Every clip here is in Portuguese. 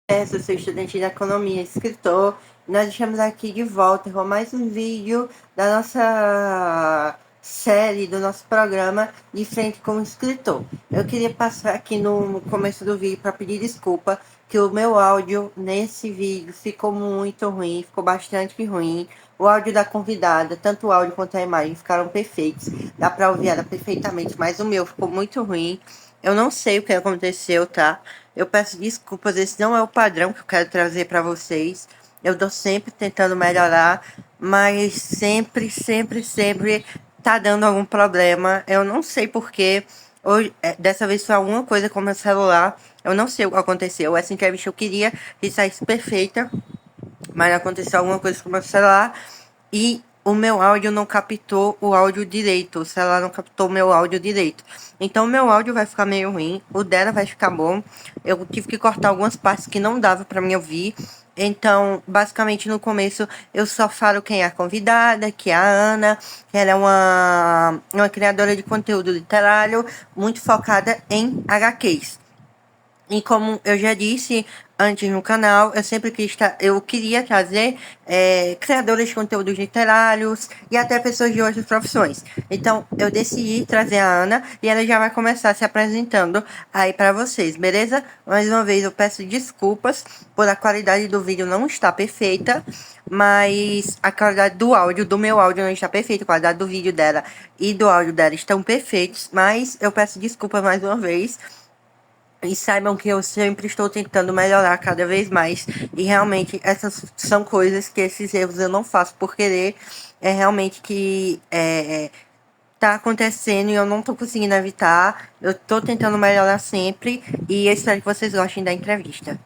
Eu sou estudante de economia, escritor. Nós estamos aqui de volta com mais um vídeo da nossa série, do nosso programa de frente como escritor. Eu queria passar aqui no começo do vídeo para pedir desculpa que o meu áudio nesse vídeo ficou muito ruim, ficou bastante ruim. O áudio da convidada, tanto o áudio quanto a imagem, ficaram perfeitos. Dá para ouvir ela perfeitamente, mas o meu ficou muito ruim. Eu não sei o que aconteceu, tá? Eu peço desculpas, esse não é o padrão que eu quero trazer para vocês. Eu tô sempre tentando melhorar, mas sempre tá dando algum problema. Eu não sei porquê. Hoje, dessa vez foi alguma coisa com meu celular. Eu não sei o que aconteceu. Essa entrevista eu queria que saísse perfeita, mas aconteceu alguma coisa com o meu celular e o meu áudio não captou o áudio direito. O celular não captou o meu áudio direito. Então, o meu áudio vai ficar meio ruim. O dela vai ficar bom. Eu tive que cortar algumas partes que não dava para mim ouvir. Então, basicamente, no começo, eu só falo quem é a convidada, que é a Ana, que ela é uma criadora de conteúdo literário muito focada em HQs. E como eu já disse antes no canal, eu queria trazer criadores de conteúdos literários e até pessoas de outras profissões. Então, eu decidi trazer a Ana e ela já vai começar se apresentando aí para vocês, beleza? Mais uma vez, eu peço desculpas por a qualidade do vídeo não estar perfeita, mas a qualidade do áudio, do meu áudio não está perfeita, a qualidade do vídeo dela e do áudio dela estão perfeitos, mas eu peço desculpas mais uma vez. E saibam que eu sempre estou tentando melhorar cada vez mais. E realmente essas são coisas que esses erros eu não faço por querer. É realmente que tá acontecendo e eu não tô conseguindo evitar. Eu tô tentando melhorar sempre. E eu espero que vocês gostem da entrevista.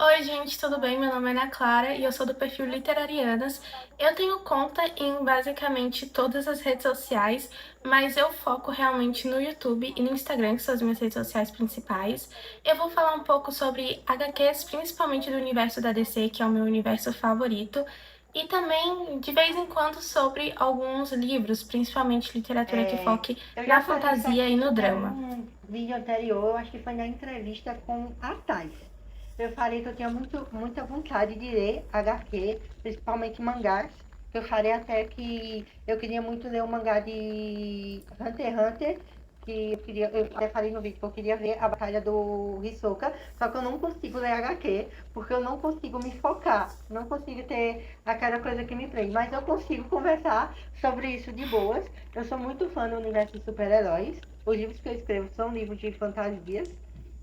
Oi, gente, tudo bem? Meu nome é Ana Clara e eu sou do perfil Literarianas. Eu tenho conta em basicamente todas as redes sociais, mas eu foco realmente no YouTube e no Instagram, que são as minhas redes sociais principais. Eu vou falar um pouco sobre HQs, principalmente do universo da DC, que é o meu universo favorito, e também, de vez em quando, sobre alguns livros, principalmente literatura que foque Eu na já falei isso fantasia e aqui no em drama. algum vídeo anterior, acho que foi na entrevista com a Thais. Eu falei que eu tinha muita vontade de ler HQ, principalmente mangás. Eu falei até que eu queria muito ler o mangá de Hunter x Hunter, que eu até falei no vídeo que eu queria ver a batalha do Hisoka, só que eu não consigo ler HQ, porque eu não consigo me focar, não consigo ter aquela coisa que me prende, mas eu consigo conversar sobre isso de boas. Eu sou muito fã do universo de super-heróis, os livros que eu escrevo são livros de fantasias,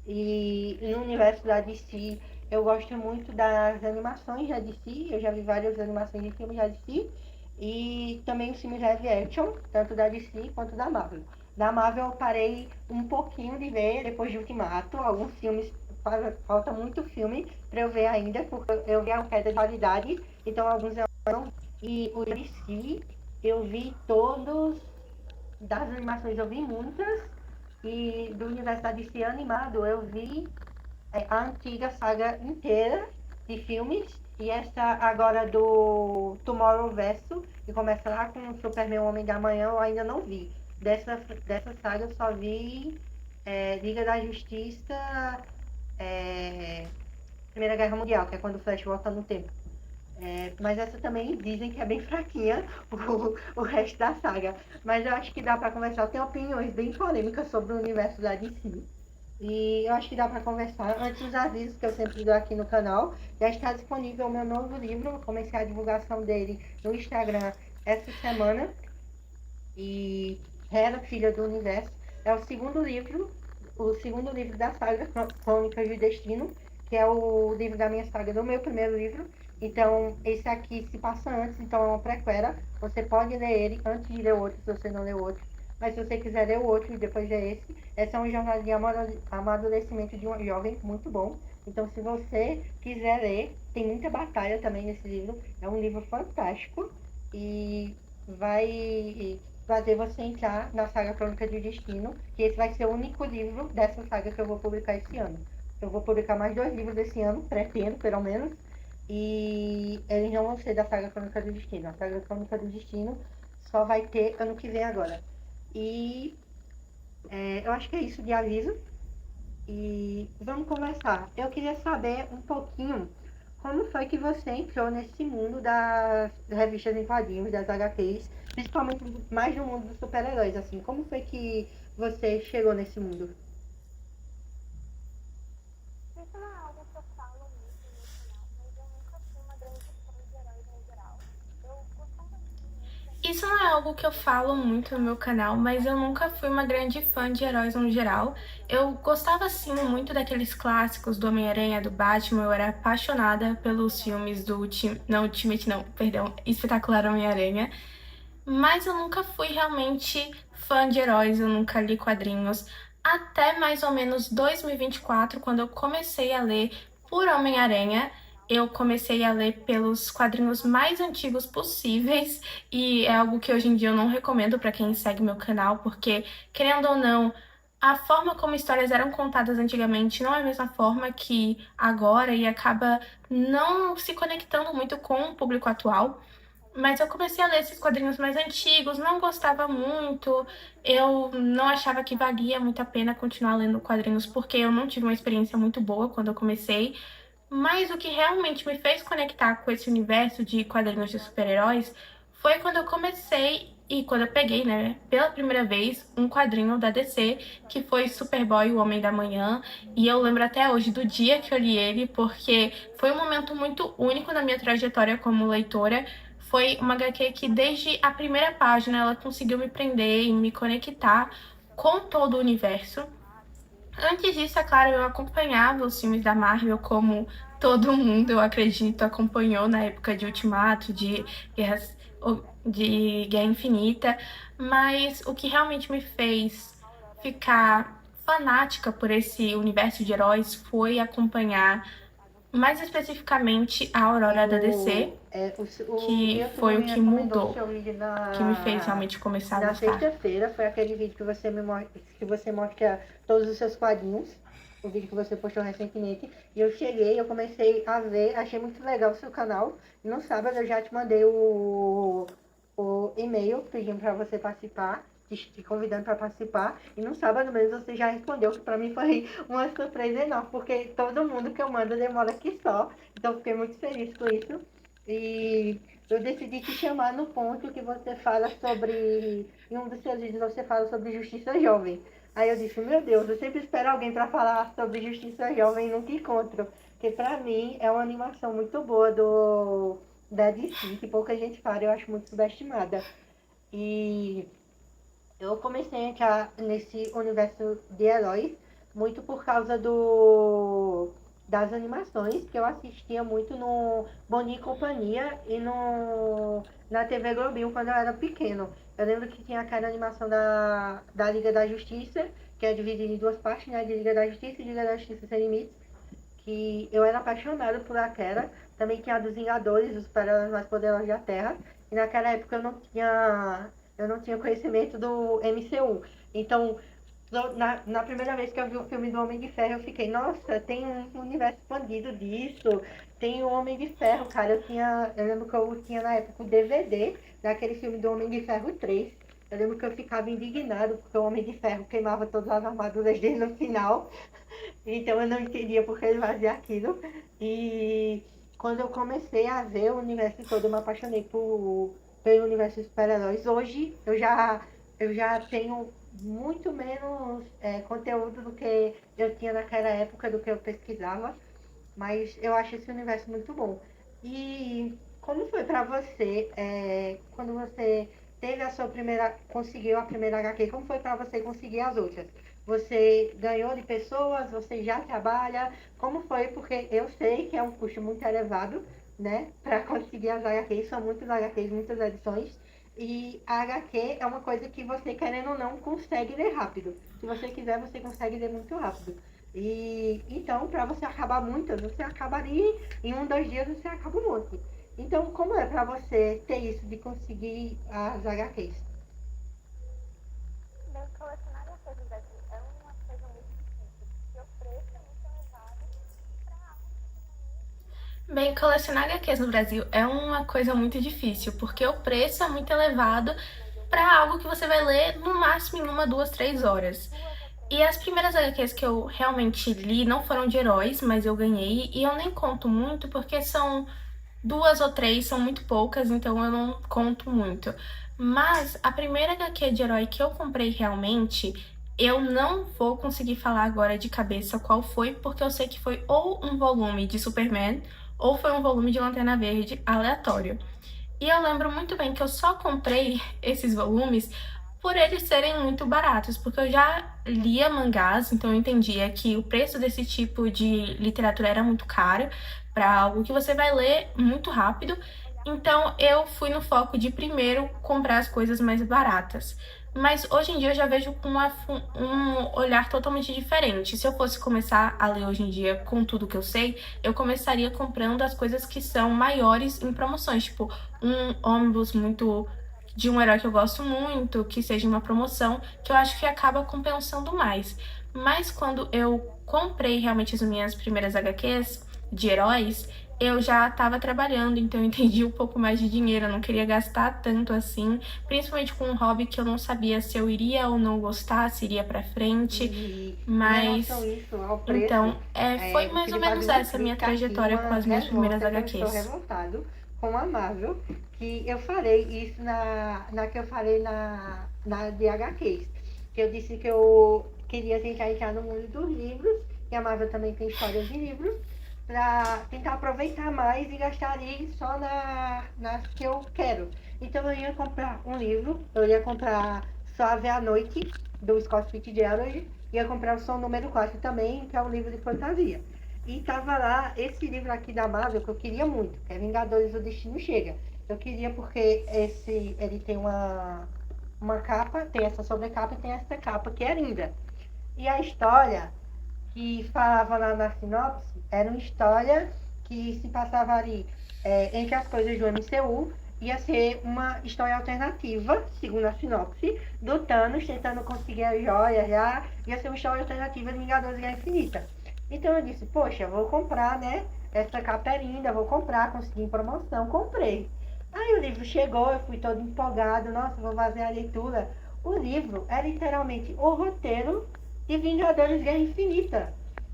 e no universo da DC, eu gosto muito das animações da DC. Eu já vi várias animações de filmes da DC. E também os filmes live action, tanto da DC quanto da Marvel. Da Marvel eu parei um pouquinho de ver depois de Ultimato. Alguns filmes, falta muito filme para eu ver ainda, porque eu vi a queda de qualidade. Então alguns eu não. E o DC, eu vi todos das animações, eu vi muitas. E do universo da DC animado, eu vi a antiga saga inteira de filmes. E essa agora do Tomorrow Verso, que começa lá com o Superman Homem da Manhã, eu ainda não vi. Dessa saga eu só vi Liga da Justiça, é, Primeira Guerra Mundial, que é quando o Flash volta no tempo. Mas essa também dizem que é bem fraquinha, o resto da saga. Mas eu acho que dá pra conversar. Eu tenho opiniões bem polêmicas sobre o universo da DC. E eu acho que dá pra conversar. Antes dos avisos que eu sempre dou aqui no canal, já está disponível o meu novo livro. Eu comecei a divulgação dele no Instagram essa semana. E Hera, Filha do Universo, é o segundo livro da saga Crônicas de Destino, que é o livro da minha saga do meu primeiro livro. Então, esse aqui se passa antes, então é uma prequela. Você pode ler ele antes de ler o outro, se você não leu o outro. Mas se você quiser ler o outro e depois ler esse é um jornal de amadurecimento de um jovem muito bom. Então, se você quiser ler, tem muita batalha também nesse livro. É um livro fantástico e vai fazer você entrar na saga Crônica de Destino, que esse vai ser o único livro dessa saga que eu vou publicar esse ano. Eu vou publicar mais 2 livros esse ano, pretendo, pelo menos, e eles não vão ser da saga Crônica do Destino. A saga Crônica do Destino só vai ter ano que vem agora. E eu acho que é isso de aviso. e vamos conversar. Eu queria saber um pouquinho como foi que você entrou nesse mundo das revistas em quadrinhos, das HQs, principalmente mais no mundo dos super-heróis, assim. Como foi que você chegou nesse mundo? Isso não é algo que eu falo muito no meu canal, mas eu nunca fui uma grande fã de heróis no geral. Eu gostava muito de Isso animes, não é algo que eu falo muito no meu canal, mas eu nunca fui uma grande fã de heróis no geral. Eu gostava sim muito daqueles clássicos do Homem-Aranha, do Batman, eu era apaixonada pelos filmes do Ultimate não, perdão, Espetacular Homem-Aranha, mas eu nunca fui realmente fã de heróis, eu nunca li quadrinhos. Até mais ou menos 2024, quando eu comecei a ler por Homem-Aranha, eu comecei a ler pelos quadrinhos mais antigos possíveis e é algo que hoje em dia eu não recomendo para quem segue meu canal, porque, querendo ou não, a forma como histórias eram contadas antigamente não é a mesma forma que agora e acaba não se conectando muito com o público atual. Mas eu comecei a ler esses quadrinhos mais antigos, não gostava muito, eu não achava que valia muito a pena continuar lendo quadrinhos porque eu não tive uma experiência muito boa quando eu comecei. Mas o que realmente me fez conectar com esse universo de quadrinhos de super-heróis foi quando eu comecei e quando eu peguei, né, pela primeira vez, um quadrinho da DC, que foi Superboy, o Homem da Manhã. E eu lembro até hoje do dia que eu li ele, porque foi um momento muito único na minha trajetória como leitora. Foi uma HQ que desde a primeira página ela conseguiu me prender e me conectar com todo o universo. Antes disso, é claro, eu acompanhava os filmes da Marvel como todo mundo, eu acredito, acompanhou na época de Ultimato, Guerras, de Guerra Infinita, mas o que realmente me fez ficar fanática por esse universo de heróis foi acompanhar mais especificamente a Aurora da DC, O que YouTube foi o me que recomendou o mudou, seu vídeo que me fez realmente começar a na gostar. sexta-feira. Foi aquele vídeo que você que você mostra todos os seus quadrinhos. O vídeo que você postou recentemente. E eu cheguei, eu comecei a ver, achei muito legal o seu canal. No sábado eu já te mandei o e-mail pedindo para você participar, te convidando para participar. E no sábado mesmo você já respondeu, que para mim foi uma surpresa enorme, porque todo mundo que eu mando demora aqui só. Então eu fiquei muito feliz com isso. E eu decidi te chamar no ponto que você fala sobre. Em um dos seus vídeos você fala sobre justiça jovem. Aí eu disse, meu Deus, eu sempre espero alguém para falar sobre justiça jovem e nunca encontro. Porque pra mim é uma animação muito boa da DC, que pouca gente fala, eu acho muito subestimada. E eu comecei a entrar nesse universo de heróis muito por causa das animações que eu assistia muito no Bom Dia e Companhia e na TV Globinho quando eu era pequeno. Eu lembro que tinha aquela animação da Liga da Justiça, que é dividida em duas partes, né? De Liga da Justiça e Liga da Justiça Sem Limites, que eu era apaixonada por aquela. Também tinha a dos Vingadores, os super-heróis mais poderosos da Terra. E naquela época eu não tinha conhecimento do MCU. Então, na primeira vez que eu vi o filme do Homem de Ferro, eu fiquei, nossa, tem um universo expandido disso. Tem o Homem de Ferro, cara. Eu lembro que eu tinha na época o DVD daquele filme do Homem de Ferro 3. Eu lembro que eu ficava indignado porque o Homem de Ferro queimava todas as armaduras dele no final. Então eu não entendia por que ele fazia aquilo. E quando eu comecei a ver o universo todo, eu me apaixonei pelo universo dos super-heróis. Hoje eu já tenho muito menos conteúdo do que eu tinha naquela época, do que eu pesquisava. Mas eu acho esse universo muito bom. E como foi pra você, quando você teve a sua primeira, conseguiu a primeira HQ, como foi pra você conseguir as outras? Você ganhou de pessoas? Você já trabalha? Como foi? Porque eu sei que é um custo muito elevado, né? Para conseguir as HQs, são muitas HQs, muitas edições. E a HQ é uma coisa que você, querendo ou não, consegue ler rápido. Se você quiser, você consegue ler muito rápido. E então, para você acabar muitas, você acabaria em um, dois dias, você acaba um monte. Então, como é para você ter isso de conseguir as HQs? bem colecionar HQs no Brasil é uma coisa muito difícil, porque o preço é muito elevado para algo Bem, colecionar HQs no Brasil é uma coisa muito difícil, porque o preço é muito elevado para algo que você vai ler no máximo em uma, duas, 3 horas. E as primeiras HQs que eu realmente li não foram de heróis, mas eu ganhei. E eu nem conto muito porque são 2 ou 3, são muito poucas, então eu não conto muito. Mas a primeira HQ de herói que eu comprei realmente, eu não vou conseguir falar agora de cabeça qual foi, porque eu sei que foi ou um volume de Superman, ou foi um volume de Lanterna Verde aleatório. E eu lembro muito bem que eu só comprei esses volumes por eles serem muito baratos, porque eu já lia mangás, então eu entendia que o preço desse tipo de literatura era muito caro para algo que você vai ler muito rápido. Então eu fui no foco de primeiro comprar as coisas mais baratas. Mas hoje em dia eu já vejo com um olhar totalmente diferente. Se eu fosse começar a ler hoje em dia com tudo que eu sei, eu começaria comprando as coisas que são maiores em promoções, tipo um ônibus muito de um herói que eu gosto muito, que seja uma promoção, que eu acho que acaba compensando mais. Mas quando eu comprei realmente as minhas primeiras HQs de heróis, eu já estava trabalhando, então eu entendi um pouco mais de dinheiro, eu não queria gastar tanto assim, principalmente com um hobby que eu não sabia se eu iria ou não gostar, se iria pra frente, E em relação a mas isso, ao preço, então foi eu mais ou queria menos fazer uma essa minha crítica aqui, trajetória com uma as minhas primeiras revolta, que eu estou HQs. revoltado com a Marvel, que eu falei isso na que eu falei na de HQs, que eu disse que eu queria tentar entrar no mundo dos livros, e a Marvel também tem histórias de livros, para tentar aproveitar mais e gastar ali só nas que eu quero. Então eu ia comprar um livro, eu ia comprar Suave à Noite, do Scott Fitzgerald, ia comprar o Som Número 4 também, que é um livro de fantasia. E tava lá esse livro aqui da Marvel que eu queria muito, que é Vingadores O Destino Chega. Eu queria porque ele tem uma capa, tem essa sobrecapa e tem essa capa que é linda. E a história que falava lá na sinopse era uma história que se passava ali entre as coisas do MCU, ia ser uma história alternativa, segundo a sinopse, do Thanos tentando conseguir a joia já, ia ser uma história alternativa de Vingadores Guerra Infinita. Então eu disse, poxa, vou comprar, né? Essa capa é linda, vou comprar, consegui em promoção, comprei. Aí o livro chegou, eu fui todo empolgado, nossa, vou fazer a leitura. O livro é literalmente o roteiro de Vingadores Guerra Infinita.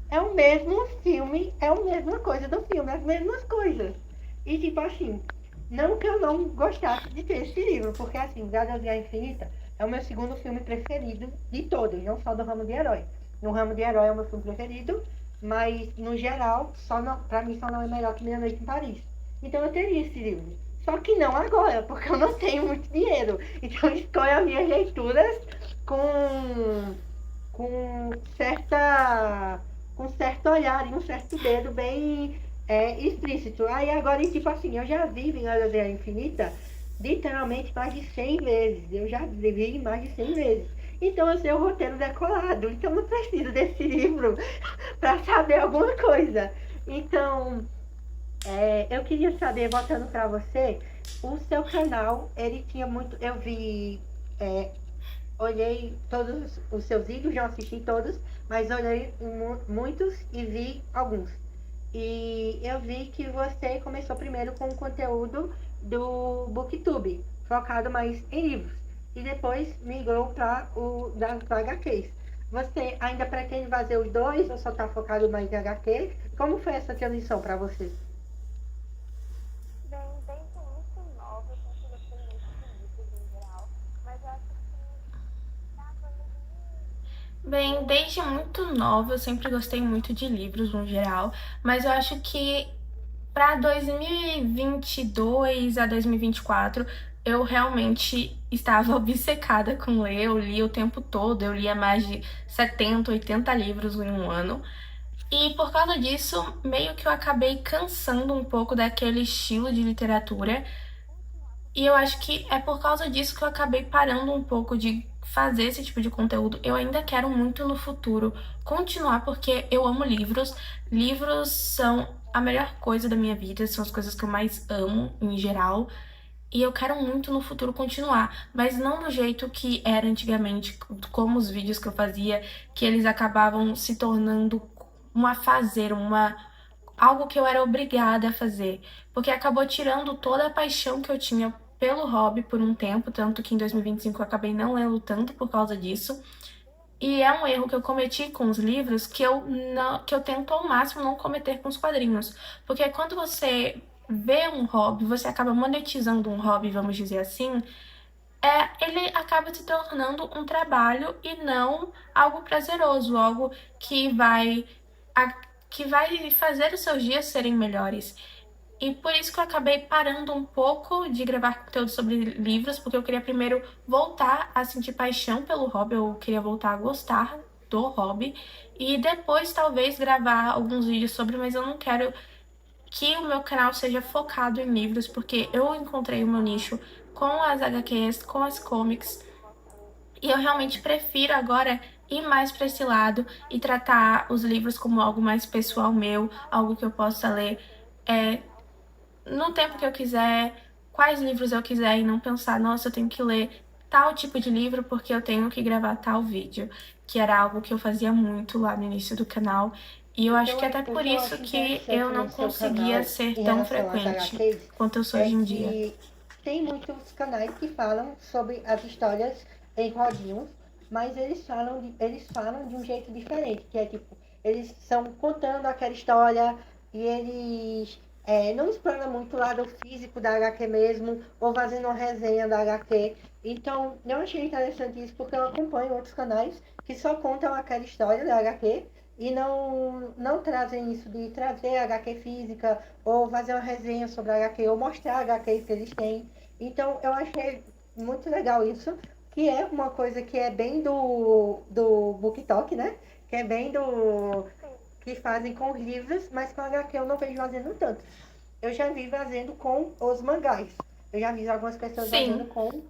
É o mesmo filme, é a mesma coisa do filme, as mesmas coisas. E tipo assim, não que eu não gostasse de ter esse livro, porque assim, Vingadores Guerra Infinita é o meu segundo filme preferido de todos, não só do ramo de herói. No ramo de herói é o meu filme preferido, mas no geral, pra mim só não é melhor que Meia Noite em Paris. Então eu teria esse livro. Só que não agora, porque eu não tenho muito dinheiro. Então eu escolho as minhas leituras com com certa com certo olhar e um certo dedo bem explícito. Aí agora, tipo assim, eu já vi Vingadores da Infinita literalmente mais de 100 vezes. Eu já vi mais de 100 vezes. Então eu sei o roteiro decorado. Então não preciso desse livro para saber alguma coisa. Então, eu queria saber, voltando para você, o seu canal, ele tinha muito. Eu vi é, olhei todos os seus vídeos, já assisti todos, mas olhei muitos e vi alguns. E eu vi que você começou primeiro com o conteúdo do Booktube, focado mais em livros, e depois migrou para o das HQs. Você ainda pretende fazer os dois ou só está focado mais em HQ? Como foi essa transição para você? Bem, desde muito nova, eu sempre gostei muito de livros em geral, mas eu acho que tava Bem, desde muito nova eu sempre gostei muito de livros no geral, mas eu acho que para 2022 a 2024 eu realmente estava obcecada com ler, eu lia o tempo todo, eu lia mais de 70, 80 livros em um ano. E por causa disso, meio que eu acabei cansando um pouco daquele estilo de literatura. E eu acho que é por causa disso que eu acabei parando um pouco de fazer esse tipo de conteúdo. Eu ainda quero muito no futuro continuar, porque eu amo livros. Livros são a melhor coisa da minha vida, são as coisas que eu mais amo em geral. E eu quero muito no futuro continuar, mas não do jeito que era antigamente, como os vídeos que eu fazia, que eles acabavam se tornando algo que eu era obrigada a fazer, porque acabou tirando toda a paixão que eu tinha pelo hobby por um tempo, tanto que em 2025 eu acabei não lendo tanto por causa disso. E é um erro que eu cometi com os livros que eu tento ao máximo não cometer com os quadrinhos. Porque quando você vê um hobby, você acaba monetizando um hobby, vamos dizer assim, ele acaba se tornando um trabalho e não algo prazeroso, algo que a- que vai fazer os seus dias serem melhores. E por isso que eu acabei parando um pouco de gravar conteúdo sobre livros, porque eu queria primeiro voltar a sentir paixão pelo hobby, eu queria voltar a gostar do hobby, e depois talvez gravar alguns vídeos sobre, mas eu não quero que o meu canal seja focado em livros, porque eu encontrei o meu nicho com as HQs, com as comics, e eu realmente prefiro agora ir mais para esse lado e tratar os livros como algo mais pessoal meu, algo que eu possa ler é, no tempo que eu quiser, quais livros eu quiser e não pensar, nossa, eu tenho que ler tal tipo de livro porque eu tenho que gravar tal vídeo, que era algo que eu fazia muito lá no início do canal. E eu acho que até O por que eu isso acho que eu interessante não no seu conseguia canal ser em tão relação às frequente HQs quanto eu sou é hoje em dia. que tem muitos canais que falam sobre as histórias em quadrinhos, mas eles falam de um jeito diferente, que é tipo, eles estão contando aquela história e eles não exploram muito o lado físico da HQ mesmo, ou fazendo uma resenha da HQ. Então, eu achei interessante isso porque eu acompanho outros canais que só contam aquela história da HQ e não trazem isso de trazer HQ física ou fazer uma resenha sobre a HQ ou mostrar a HQ que eles têm. Então eu achei muito legal isso, que é uma coisa que é bem do BookTok, né? Que é bem do Sim. que fazem com os livros, mas com a HQ eu não vejo fazendo tanto. Eu já vi fazendo com os mangás. Eu já vi algumas pessoas fazendo Sim. com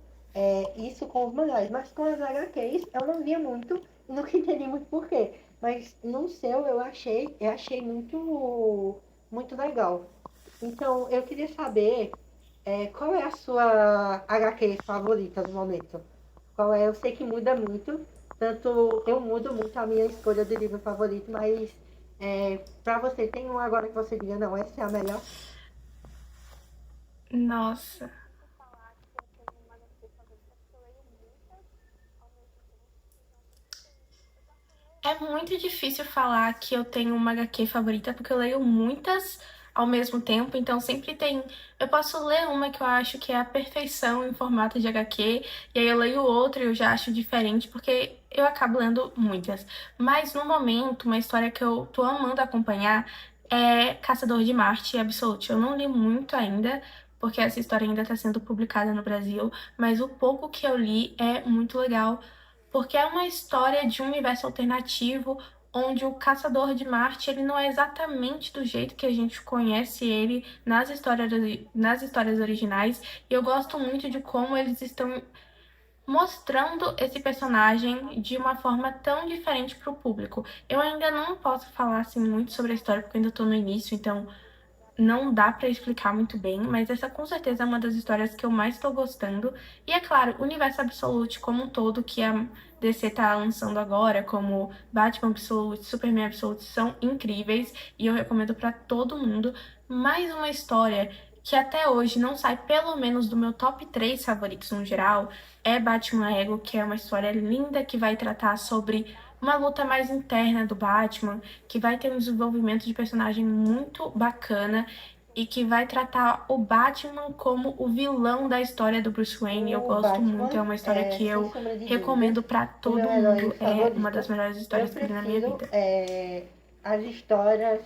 isso com os mangás, mas com as HQs eu não via muito e nunca entendi muito porquê. Mas no seu eu achei muito legal. Então eu queria saber qual é a sua HQ favorita no momento? Qual é? Eu sei que muda muito, tanto eu mudo muito a minha escolha de livro favorito, mas pra você, tem um agora que você diga, não, essa é a melhor? Nossa. Difícil falar que eu tenho uma HQ favorita, porque eu leio muitas ao mesmo tempo e não sei. Eu gosto de ler É muito difícil falar que eu tenho uma HQ favorita, porque eu leio muitas ao mesmo tempo, então sempre tem. Eu posso ler uma que eu acho que é a perfeição em formato de HQ, e aí eu leio outra e eu já acho diferente, porque eu acabo lendo muitas. Mas no momento, uma história que eu tô amando acompanhar é Caçador de Marte Absolute. Eu não li muito ainda, porque essa história ainda está sendo publicada no Brasil, mas o pouco que eu li é muito legal porque é uma história de um universo alternativo onde o Caçador de Marte ele não é exatamente do jeito que a gente conhece ele nas histórias originais, e eu gosto muito de como eles estão mostrando esse personagem de uma forma tão diferente para o público. Eu ainda não posso falar assim muito sobre a história porque eu ainda estou no início, então não dá pra explicar muito bem, mas essa com certeza é uma das histórias que eu mais tô gostando. E é claro, o universo Absolute como um todo que a DC tá lançando agora, como Batman Absolute, Superman Absolute, são incríveis e eu recomendo pra todo mundo. Mais uma história que até hoje não sai pelo menos do meu top 3 favoritos no geral é Batman Ego, que é uma história linda que vai tratar sobre uma luta mais interna do Batman, que vai ter um desenvolvimento de personagem muito bacana e que vai tratar o Batman como o vilão da história do Bruce Wayne. Eu O gosto muito, é Batman, uma história que sem eu sombra de dúvidas, recomendo pra o meu todo herói mundo. É uma favorito. das melhores Eu histórias que eu li na minha prefiro vida. as histórias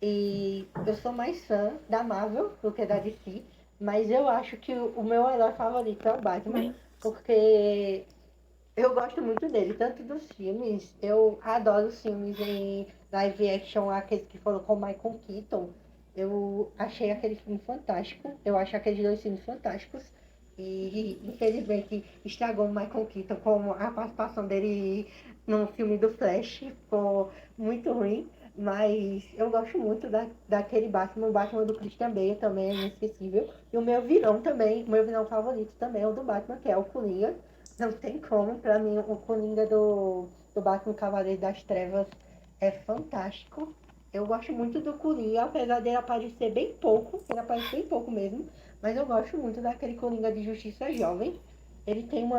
e eu sou mais fã da Marvel do que da DC, mas eu acho que o meu herói favorito é o Batman, Bem, porque eu gosto muito dele, tanto dos filmes, eu adoro os filmes em live action, aqueles que foram com Michael Keaton. Eu achei aquele filme fantástico, eu acho aqueles dois filmes fantásticos. E infelizmente estragou o Michael Keaton com a participação dele no filme do Flash, ficou muito ruim. Mas eu gosto muito daquele Batman, o Batman do Christian Bale também é inesquecível. E o meu vilão também, o meu vilão favorito também é o do Batman, que é o Coringa. Não tem como, pra mim, o Coringa do Batman Cavaleiro das Trevas é fantástico. Eu gosto muito do Coringa, apesar dele aparecer bem pouco, ele aparece bem pouco mesmo, mas eu gosto muito daquele Coringa de Justiça Jovem. Ele tem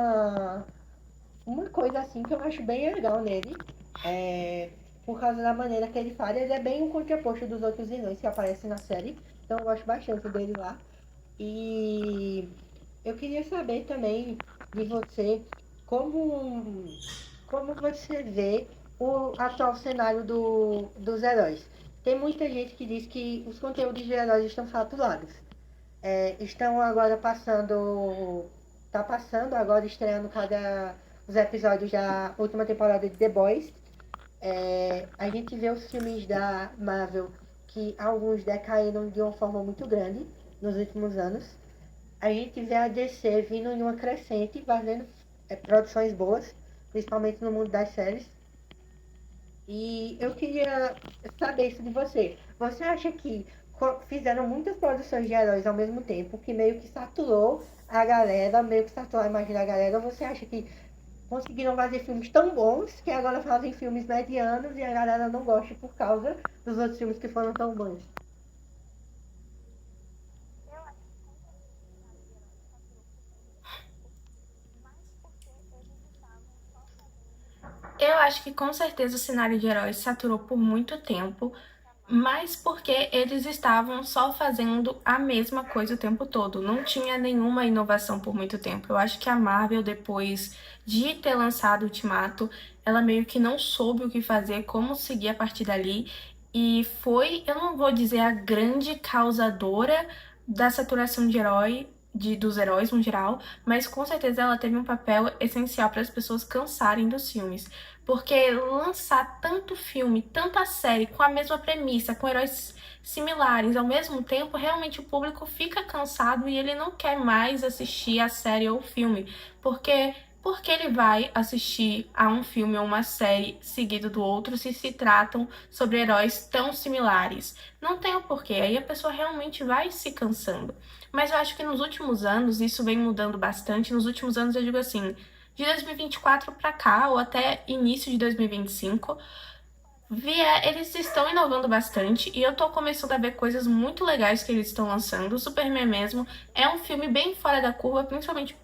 uma coisa assim que eu acho bem legal nele, é por causa da maneira que ele fala, ele é bem um contraposto dos outros vilões que aparecem na série, então eu gosto bastante dele lá. E eu queria saber também de você como, como você vê o atual cenário dos heróis. Tem muita gente que diz que os conteúdos de heróis estão saturados. Estão agora passando. Tá passando agora, estreando cada os episódios da última temporada de The Boys. A gente vê os filmes da Marvel que alguns decaíram de uma forma muito grande nos últimos anos. A gente vê a DC vindo em uma crescente, fazendo produções boas, principalmente no mundo das séries. E eu queria saber isso de você. Você acha que fizeram muitas produções de heróis ao mesmo tempo, que meio que saturou a galera, meio que saturou a imagem da galera? Ou você acha que conseguiram fazer filmes tão bons que agora fazem filmes medianos e a galera não gosta por causa dos outros filmes que foram tão bons? Eu acho que com certeza o cenário de heróis saturou por mais porque eles estavam só fazendo Eu acho que com certeza o cenário de heróis saturou por muito tempo, mas porque eles estavam só fazendo a mesma coisa o tempo todo. Não tinha nenhuma inovação por muito tempo. Eu acho que a Marvel, depois de ter lançado Ultimato, ela meio que não soube o que fazer, como seguir a partir dali. E foi, eu não vou dizer a grande causadora da saturação de herói, dos heróis no geral, mas com certeza ela teve um papel essencial para as pessoas cansarem dos filmes. Porque lançar tanto filme, tanta série com a mesma premissa, com heróis similares ao mesmo tempo, realmente o público fica cansado e ele não quer mais assistir a série ou o filme. Porque ele vai assistir a um filme ou uma série seguido do outro se tratam sobre heróis tão similares? Não tem o porquê, aí a pessoa realmente vai se cansando. Mas eu acho que nos últimos anos isso vem mudando bastante. Nos últimos anos eu digo assim, de 2024 para cá, ou até início de 2025, eles estão inovando bastante e eu tô começando a ver coisas muito legais que eles estão lançando. O Superman mesmo é um filme bem fora da curva, principalmente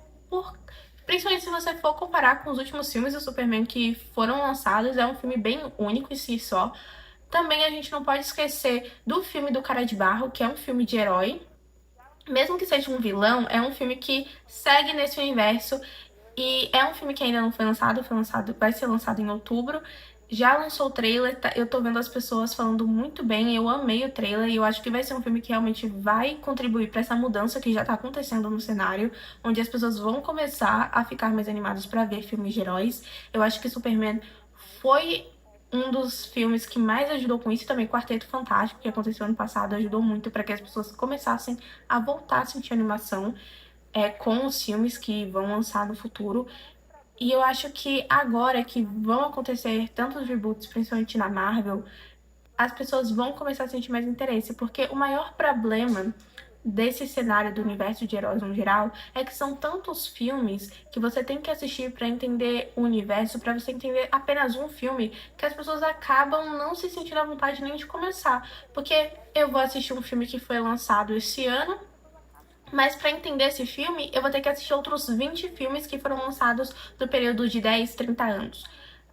se você for comparar com os últimos filmes do Superman que foram lançados, é um filme bem único em si só. Também a gente não pode esquecer do filme do Cara de Barro, que é um filme de herói. Mesmo que seja um vilão, é um filme que segue nesse universo e é um filme que ainda não foi lançado, vai ser lançado em outubro. Já lançou o trailer, eu tô vendo as pessoas falando muito bem, eu amei o trailer e eu acho que vai ser um filme que realmente vai contribuir para essa mudança que já tá acontecendo no cenário, onde as pessoas vão começar a ficar mais animadas para ver filmes de heróis. Eu acho que Superman foi um dos filmes que mais ajudou com isso, também Quarteto Fantástico, que aconteceu ano passado, ajudou muito para que as pessoas começassem a voltar a sentir animação com os filmes que vão lançar no futuro. E eu acho que agora que vão acontecer tantos reboots, principalmente na Marvel, as pessoas vão começar a sentir mais interesse, porque o maior problema desse cenário do universo de heróis no geral é que são tantos filmes que você tem que assistir para entender o universo, para você entender apenas um filme, que as pessoas acabam não se sentindo à vontade nem de começar, porque eu vou assistir um filme que foi lançado esse ano, mas para entender esse filme, eu vou ter que assistir outros 20 filmes que foram lançados no período de 10, 30 anos.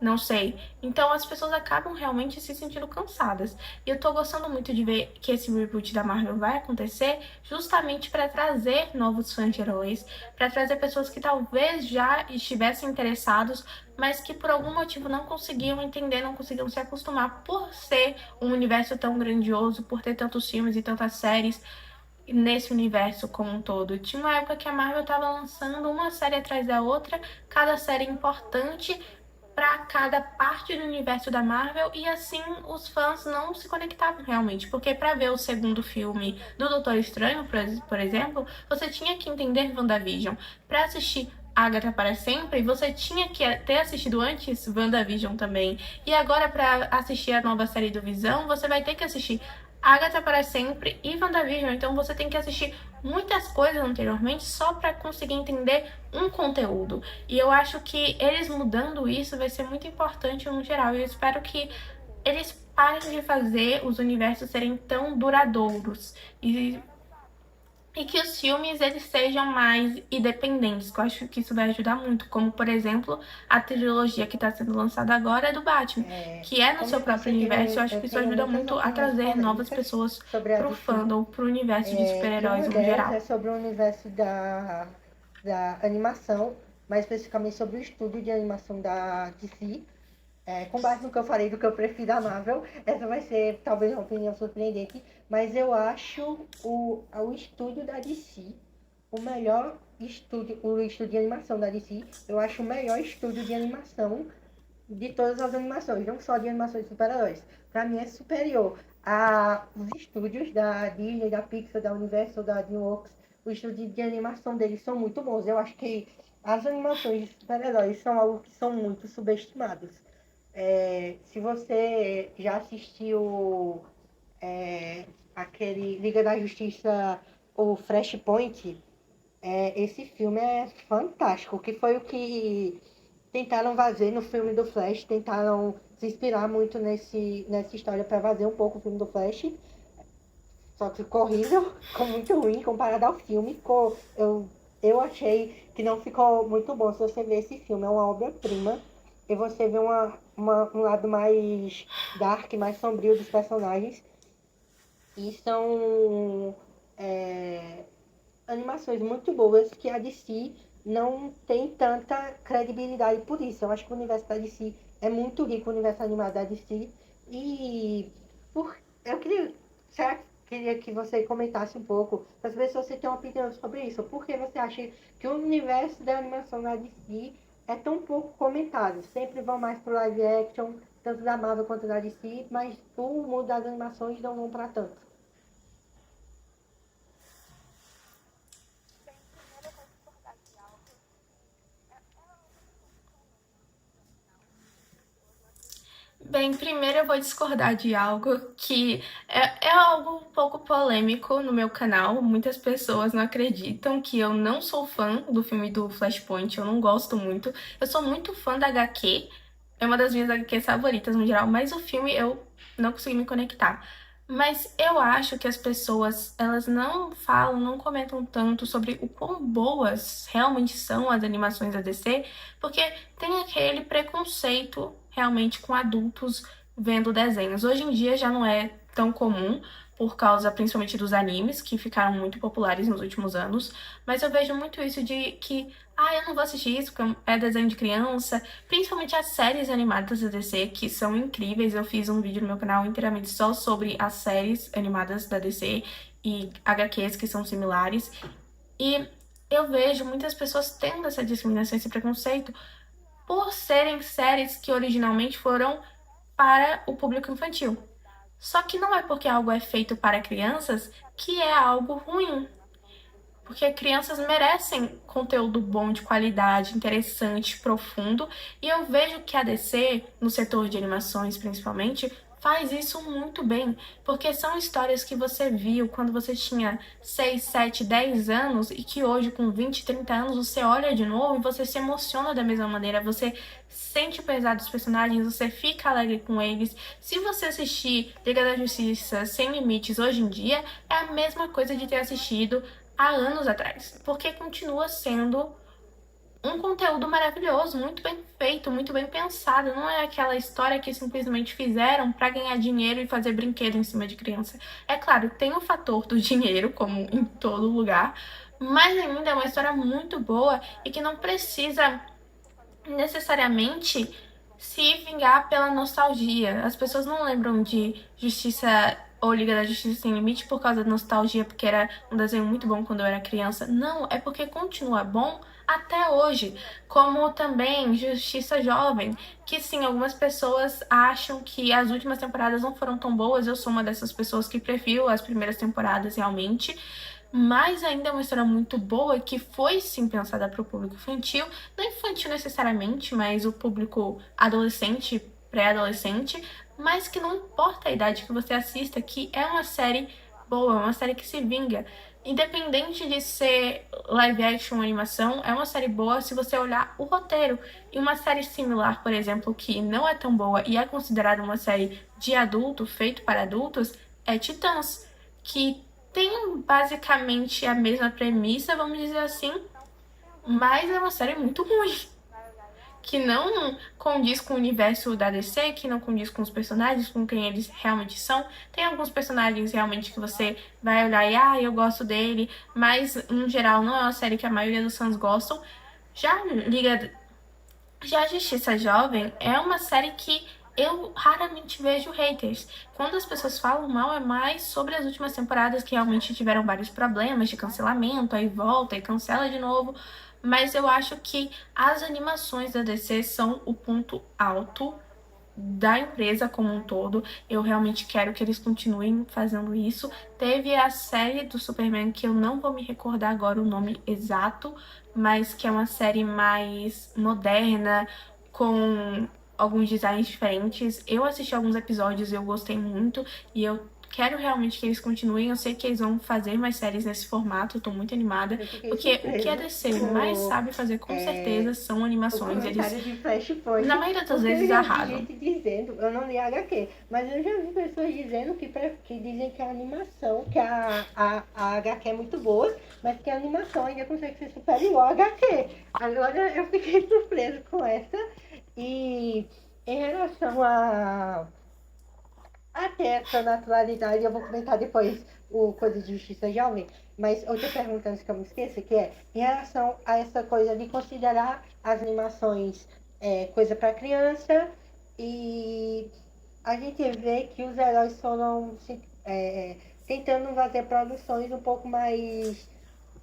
Não sei. Então as pessoas acabam realmente se sentindo cansadas. E eu tô gostando muito de ver que esse reboot da Marvel vai acontecer justamente para trazer novos fãs de heróis, para trazer pessoas que talvez já estivessem interessados, mas que por algum motivo não conseguiam entender, não conseguiam se acostumar por ser um universo tão grandioso, por ter tantos filmes e tantas séries nesse universo como um todo. Tinha uma época que a Marvel estava lançando uma série atrás da outra, cada série importante para cada parte do universo da Marvel, e assim os fãs não se conectavam realmente, porque para ver o segundo filme do Doutor Estranho, por exemplo, você tinha que entender WandaVision. Para assistir Agatha para sempre, você tinha que ter assistido antes WandaVision também. E agora, para assistir a nova série do Visão, você vai ter que assistir Agatha para sempre e WandaVision. Então você tem que assistir muitas coisas anteriormente só para conseguir entender um conteúdo. E eu acho que eles mudando isso vai ser muito importante no geral. E eu espero que eles parem de fazer os universos serem tão duradouros. E e que os filmes eles sejam mais independentes, que eu acho que isso vai ajudar muito, como por exemplo a trilogia que está sendo lançada agora é do Batman, que é no seu Como próprio você universo. Eu teve, acho eu que isso tenho ajuda muitas muito a opiniões trazer novas polêmicas pessoas sobre a pro DC. fandom, pro universo de E super-heróis uma no delas geral. é sobre o universo da animação, mais especificamente sobre o estúdio de animação da DC. Com base no que eu falei do que eu prefiro da Marvel, essa vai ser talvez uma opinião surpreendente, mas eu acho o estúdio da DC o melhor estúdio, o estúdio de animação da DC, eu acho o melhor estúdio de animação de todas as animações, não só de animações de super-heróis. Pra mim é superior a os estúdios da Disney, da Pixar, da Universal, da DreamWorks. Os estúdios de animação deles são muito bons. Eu acho que as animações de super-heróis são algo que são muito subestimados. Se você já assistiu aquele Liga da Justiça, o Flashpoint, esse filme é fantástico, que foi o que tentaram fazer no filme do Flash, tentaram se inspirar muito nessa história para fazer um pouco o filme do Flash, só que ficou horrível, ficou muito ruim comparado ao filme, eu achei que não ficou muito bom. Se você ver esse filme, é uma obra-prima, e você vê um lado mais dark, mais sombrio dos personagens, e são animações muito boas que a DC não tem tanta credibilidade por isso. Eu acho que o universo da DC é muito rico, o universo animado da DC. E eu queria que você comentasse um pouco, para saber se você tem uma opinião sobre isso. Por que você acha que o universo da animação da DC é tão pouco comentado? Sempre vão mais pro live action, tanto da Marvel quanto da DC, mas o mundo das animações não vão para tanto. Bem, primeiro eu vou discordar de algo que é algo Bem, primeiro eu vou discordar de algo que é algo um pouco polêmico no meu canal. Muitas pessoas não acreditam que eu não sou fã do filme do Flashpoint, eu não gosto muito. Eu sou muito fã da HQ, é uma das minhas HQs favoritas no geral, mas o filme eu não consegui me conectar. Mas eu acho que as pessoas, elas não falam, não comentam tanto sobre o quão boas realmente são as animações da DC, porque tem aquele preconceito realmente com adultos vendo desenhos. Hoje em dia já não é tão comum, por causa principalmente dos animes, que ficaram muito populares nos últimos anos, mas eu vejo muito isso de que, eu não vou assistir isso porque é desenho de criança, principalmente as séries animadas da DC, que são incríveis. Eu fiz um vídeo no meu canal inteiramente só sobre as séries animadas da DC e HQs que são similares, e eu vejo muitas pessoas tendo essa discriminação, esse preconceito, por serem séries que originalmente foram para o público infantil. Só que não é porque algo é feito para crianças que é algo ruim. Porque crianças merecem conteúdo bom, de qualidade, interessante, profundo. E eu vejo que a DC, no setor de animações principalmente, faz isso muito bem. Porque são histórias que você viu quando você tinha 6, 7, 10 anos e que hoje, com 20, 30 anos, você olha de novo e você se emociona da mesma maneira. Você sente o pesar dos personagens, você fica alegre com eles. Se você assistir Liga da Justiça Sem Limites hoje em dia, é a mesma coisa de ter assistido há anos atrás, porque continua sendo um conteúdo maravilhoso, muito bem feito, muito bem pensado. Não é aquela história que simplesmente fizeram para ganhar dinheiro e fazer brinquedo em cima de criança. É claro, tem o fator do dinheiro, como em todo lugar, mas ainda é uma história muito boa e que não precisa necessariamente se vingar pela nostalgia. As pessoas não lembram de Justiça ou Liga da Justiça Sem Limite por causa da nostalgia, porque era um desenho muito bom quando eu era criança. Não, é porque continua bom até hoje. Como também Justiça Jovem, que sim, algumas pessoas acham que as últimas temporadas não foram tão boas. Eu sou uma dessas pessoas que prefiro as primeiras temporadas realmente. Mas ainda é uma história muito boa que foi sim pensada para o público infantil, não infantil necessariamente, mas o público adolescente, pré-adolescente, mas que não importa a idade que você assista, que é uma série boa, uma série que se vinga. Independente de ser live action ou animação, é uma série boa se você olhar o roteiro. E uma série similar, por exemplo, que não é tão boa e é considerada uma série de adulto, feito para adultos, é Titãs, que tem basicamente a mesma premissa, vamos dizer assim, mas é uma série muito ruim, que não condiz com o universo da DC, que não condiz com os personagens, com quem eles realmente são. Tem alguns personagens realmente que você vai olhar e, eu gosto dele, mas, em geral, não é uma série que a maioria dos fãs gostam. Já Justiça Jovem é uma série que eu raramente vejo haters. Quando as pessoas falam mal, é mais sobre as últimas temporadas que realmente tiveram vários problemas de cancelamento, aí volta e cancela de novo. Mas eu acho que as animações da DC são o ponto alto da empresa como um todo. Eu realmente quero que eles continuem fazendo isso. Teve a série do Superman, que eu não vou me recordar agora o nome exato, mas que é uma série mais moderna, com alguns designs diferentes. Eu assisti alguns episódios e eu gostei muito, e eu quero realmente que eles continuem. Eu sei que eles vão fazer mais séries nesse formato, eu tô muito animada, Eu fiquei porque o que a surpresa DC mais com sabe fazer com certeza são o animações. Eles, comentário de Flashpoint, na maioria das porque eu vezes, já vi arrasam. gente dizendo, eu não li HQ, mas eu já vi pessoas dizendo que dizem que a animação, que a HQ é muito boa, mas que a animação ainda consegue ser superior à HQ. Agora eu fiquei surpreso com essa. E em relação a ter essa naturalidade, eu vou comentar depois o Coisa de Justiça Jovem, mas outra pergunta antes que eu me esqueça, que é em relação a essa coisa de considerar as animações coisa para criança, e a gente vê que os heróis foram tentando fazer produções um pouco mais,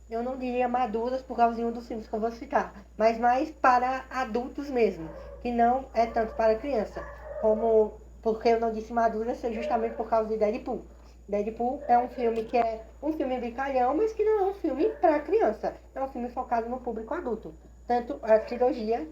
eu não diria maduras por causa de um dos filmes que eu vou citar, mas mais para adultos mesmo, que não é tanto para criança, como, porque eu não disse madura, é justamente por causa de Deadpool. Deadpool é um filme que é um filme brincalhão, mas que não é um filme para criança, é um filme focado no público adulto. Tanto a trilogia,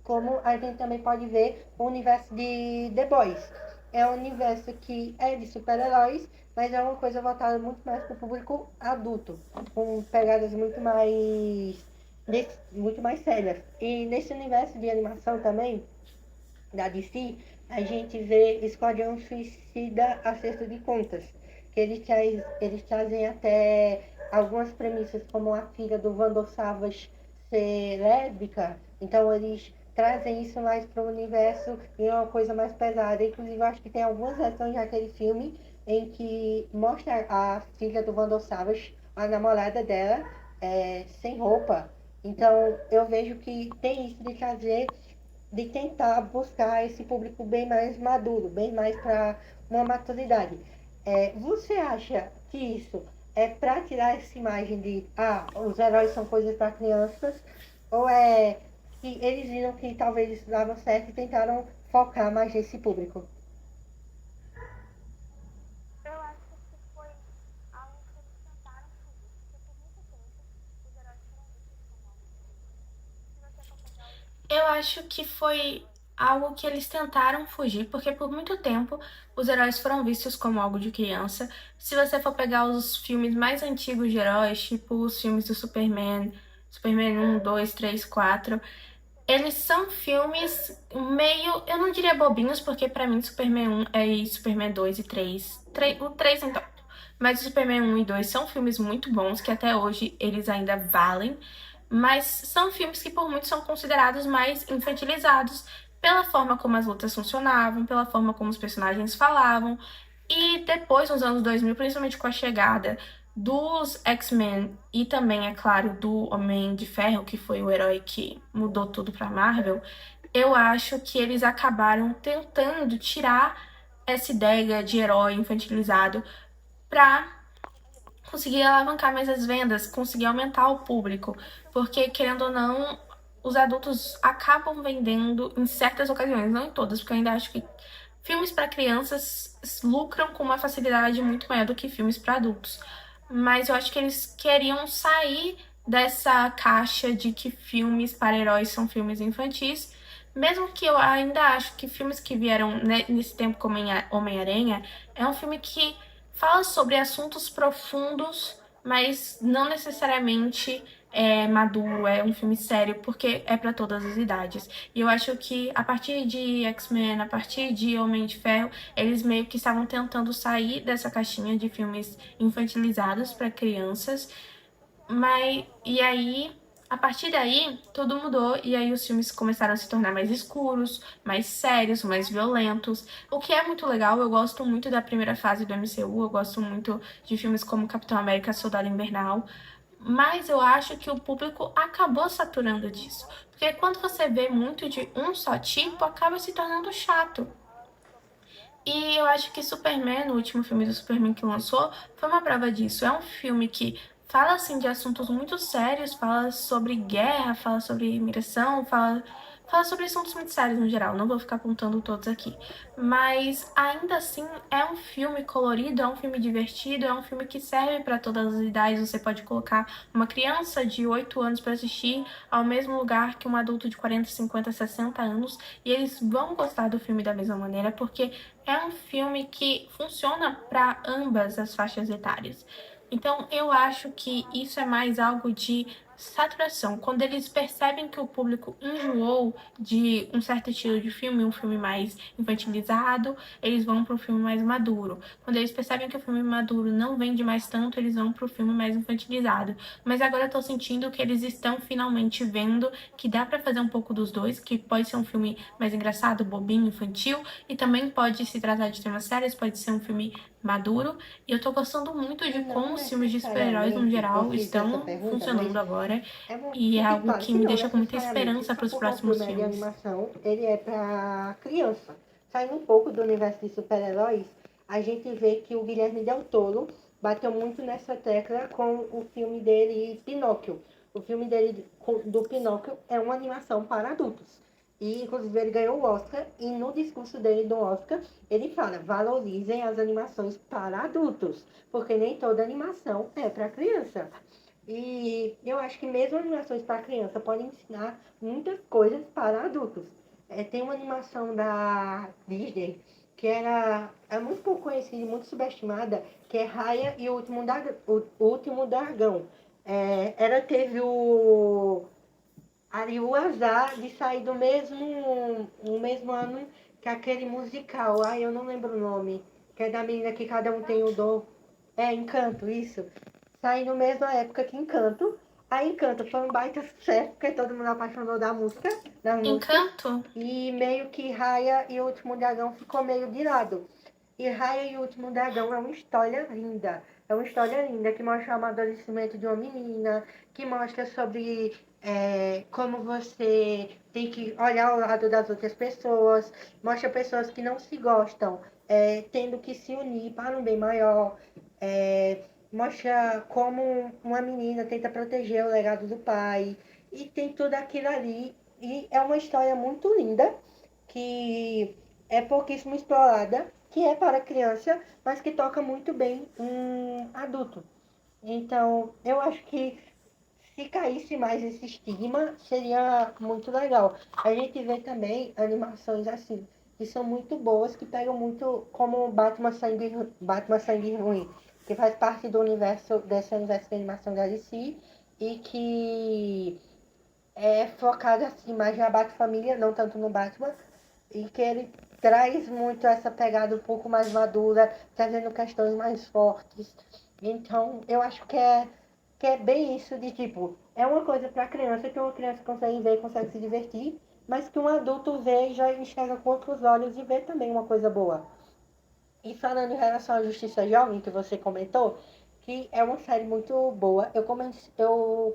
como a gente também pode ver o universo de The Boys. É um universo que é de super-heróis, mas é uma coisa voltada muito mais para o público adulto, com pegadas muito mais sérias. E nesse universo de animação também, da DC, a gente vê Esquadrão Suicida Acerto de Contas, que eles trazem até algumas premissas, como a filha do Vandal Savage ser lésbica, então eles trazem isso mais para o universo e é uma coisa mais pesada. Inclusive, eu acho que tem algumas versões daquele filme em que mostra a filha do Vandal Savage, a namorada dela, sem roupa. Então, eu vejo que tem isso de tentar buscar esse público bem mais maduro, bem mais para uma maturidade. Você acha que isso é para tirar essa imagem de os heróis são coisas para crianças, ou é que eles viram que talvez isso dava certo e tentaram focar mais nesse público? Eu acho que foi algo que eles tentaram fugir, porque por muito tempo os heróis foram vistos como algo ruim. Se você for pegar o Eu acho que foi algo que eles tentaram fugir, porque por muito tempo os heróis foram vistos como algo de criança. Se você for pegar os filmes mais antigos de heróis, tipo os filmes do Superman, Superman 1, 2, 3, 4, eles são filmes meio, eu não diria bobinhos, porque pra mim Superman 1 e Superman 2 e 3, o 3 então, mas o Superman 1 e 2 são filmes muito bons, que até hoje eles ainda valem, mas são filmes que por muitos são considerados mais infantilizados pela forma como as lutas funcionavam, pela forma como os personagens falavam. E depois, nos anos 2000, principalmente com a chegada dos X-Men e também, é claro, do Homem de Ferro, que foi o herói que mudou tudo para Marvel, eu acho que eles acabaram tentando tirar essa ideia de herói infantilizado para conseguir alavancar mais as vendas, conseguir aumentar o público, porque, querendo ou não, os adultos acabam vendendo em certas ocasiões, não em todas, porque eu ainda acho que filmes para crianças lucram com uma facilidade muito maior do que filmes para adultos. Mas eu acho que eles queriam sair dessa caixa de que filmes para heróis são filmes infantis, mesmo que eu ainda acho que filmes que vieram nesse tempo como Homem-Aranha é um filme que fala sobre assuntos profundos, mas não necessariamente é maduro, é um filme sério, porque é para todas as idades. E eu acho que a partir de X-Men, a partir de Homem de Ferro, eles meio que estavam tentando sair dessa caixinha de filmes infantilizados para crianças. Mas e aí, a partir daí, tudo mudou e aí os filmes começaram a se tornar mais escuros, mais sérios, mais violentos. O que é muito legal, eu gosto muito da primeira fase do MCU, eu gosto muito de filmes como Capitão América, Soldado Invernal, mas eu acho que o público acabou saturando disso. Porque quando você vê muito de um só tipo, acaba se tornando chato. E eu acho que Superman, o último filme do Superman que lançou, foi uma prova disso. É um filme que fala assim de assuntos muito sérios, fala sobre guerra, fala sobre imigração, fala sobre assuntos muito sérios no geral. Não vou ficar apontando todos aqui. Mas ainda assim é um filme colorido, é um filme divertido, é um filme que serve para todas as idades. Você pode colocar uma criança de 8 anos para assistir ao mesmo lugar que um adulto de 40, 50, 60 anos, e eles vão gostar do filme da mesma maneira, porque é um filme que funciona para ambas as faixas etárias. Então, eu acho que isso é mais algo de saturação. Quando eles percebem que o público enjoou de um certo estilo de filme, um filme mais infantilizado, eles vão para um filme mais maduro. Quando eles percebem que o filme maduro não vende mais tanto, eles vão para o filme mais infantilizado. Mas agora eu tô sentindo que eles estão finalmente vendo que dá para fazer um pouco dos dois, que pode ser um filme mais engraçado, bobinho, infantil, e também pode se tratar de temas sérios, pode ser um filme maduro. E eu tô gostando muito de Não como os filmes de super-heróis, no necessariamente eu geral, fiz essa estão pergunta, mas funcionando agora. E é fique algo claro que que me não deixa com muita necessariamente esperança só para os porque um próximos filme é de filmes. animação, ele é para criança. Saindo um pouco do universo de super-heróis, a gente vê que o Guilherme Del Toro bateu muito nessa tecla com o filme dele, Pinóquio. O filme dele do Pinóquio é uma animação para adultos. E, inclusive, ele ganhou o Oscar, e no discurso dele do Oscar, ele fala: valorizem as animações para adultos, porque nem toda animação é para criança. E eu acho que mesmo animações para criança podem ensinar muitas coisas para adultos. Tem uma animação da Disney que é muito pouco conhecida e muito subestimada, que é Raya e o Último Dragão. Ela teve ali o azar de sair no mesmo ano que aquele musical. Ai, eu não lembro o nome. Que é da menina que cada um tem o dom. É, Encanto, isso. Sair no mesma época que Encanto. A Encanto foi um baita sucesso, porque todo mundo apaixonou das músicas. Encanto? E meio que Raya e o Último Dragão ficou meio de lado. E Raya e o Último Dragão é uma história linda. É uma história linda que mostra o amadurecimento de uma menina, que mostra sobre como você tem que olhar ao lado das outras pessoas, mostra pessoas que não se gostam, tendo que se unir para um bem maior, mostra como uma menina tenta proteger o legado do pai, e tem tudo aquilo ali. E é uma história muito linda, que é pouquíssimo explorada, que é para criança, mas que toca muito bem um adulto. Então, eu acho que se caísse mais esse estigma, seria muito legal. A gente vê também animações assim, que são muito boas, que pegam muito como Batman Sangue Ruim, que faz parte do universo, desse universo de animação da DC, e que é focado assim mais na Bat-família, não tanto no Batman, e que ele traz muito essa pegada um pouco mais madura, trazendo questões mais fortes. Então, eu acho que é bem isso de tipo, é uma coisa para criança que uma criança consegue ver, consegue se divertir, mas que um adulto vê e já enxerga com outros olhos e vê também uma coisa boa. E falando em relação à Justiça Jovem, que você comentou, que é uma série muito boa. Eu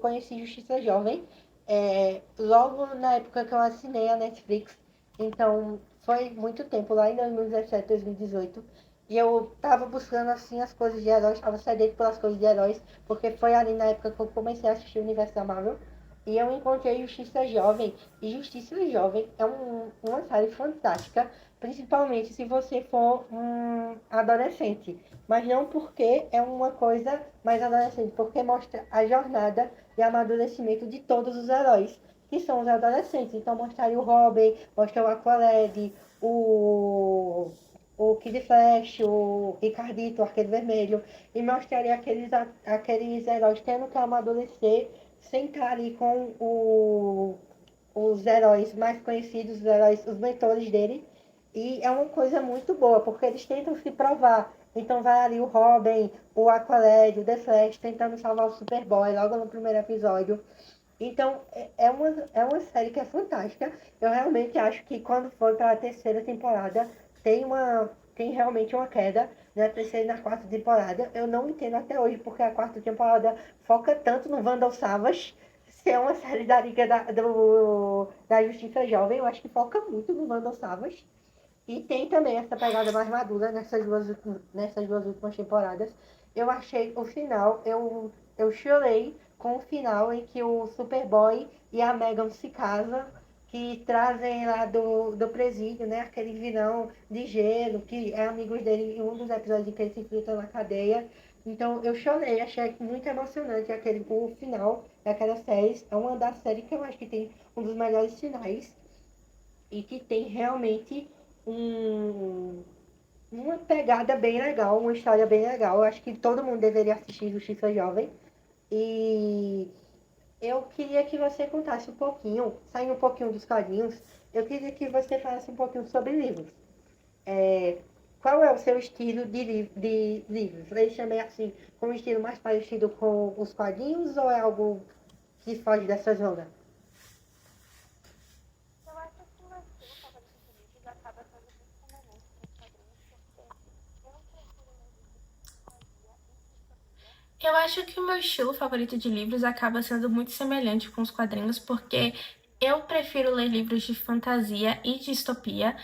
conheci Justiça Jovem logo na época que eu assinei a Netflix. Então, foi muito tempo, lá em 2017, 2018. E eu tava buscando, assim, as coisas de heróis, tava sedento pelas coisas de heróis, porque foi ali na época que eu comecei a assistir o universo da Marvel. E eu encontrei Justiça Jovem. E Justiça Jovem é uma série fantástica, principalmente se você for um adolescente. Mas não porque é uma coisa mais adolescente, porque mostra a jornada e amadurecimento de todos os heróis, que são os adolescentes. Então mostraria o Robin, mostra o Aqualad, o Kid Flash, o Ricardito, o Arqueiro Vermelho, e mostraria aqueles heróis tendo que amadurecer, sentar ali com os heróis mais conhecidos, os heróis, os mentores dele. E é uma coisa muito boa, porque eles tentam se provar. Então vai ali o Robin, o Aqualad, o The Flash tentando salvar o Superboy logo no primeiro episódio. Então é uma série que é fantástica. Eu realmente acho que quando for para a terceira temporada tem realmente uma queda na terceira e na quarta temporada. Eu não entendo até hoje porque a quarta temporada foca tanto no Vandal Savage ser uma série da Liga da Justiça Jovem. Eu acho que foca muito no Vandal Savage. E tem também essa pegada mais madura nessas duas últimas temporadas. Eu achei o final, eu chorei com o final em que o Superboy e a Megan se casam, que trazem lá do presídio, né? Aquele vilão de gelo, que é amigo dele em um dos episódios em que ele se enfrenta na cadeia. Então eu chorei, achei muito emocionante o final daquela série. É uma das séries que eu acho que tem um dos melhores finais e que tem realmente um, uma pegada bem legal, uma história bem legal. Eu acho que todo mundo deveria assistir Justiça Jovem. E eu queria que você contasse um pouquinho, saindo um pouquinho dos quadrinhos, eu queria que você falasse um pouquinho sobre livros. É, qual é o seu estilo de livros? Eles também assim, com um estilo mais parecido com os quadrinhos ou é algo que foge dessa zona? Eu acho que o meu estilo favorito de livros acaba sendo muito semelhante com os quadrinhos, porque eu prefiro ler livros de fantasia e distopia. Eu acho que o meu estilo favorito de livros acaba sendo muito semelhante com os quadrinhos, porque eu prefiro ler livros de fantasia e distopia.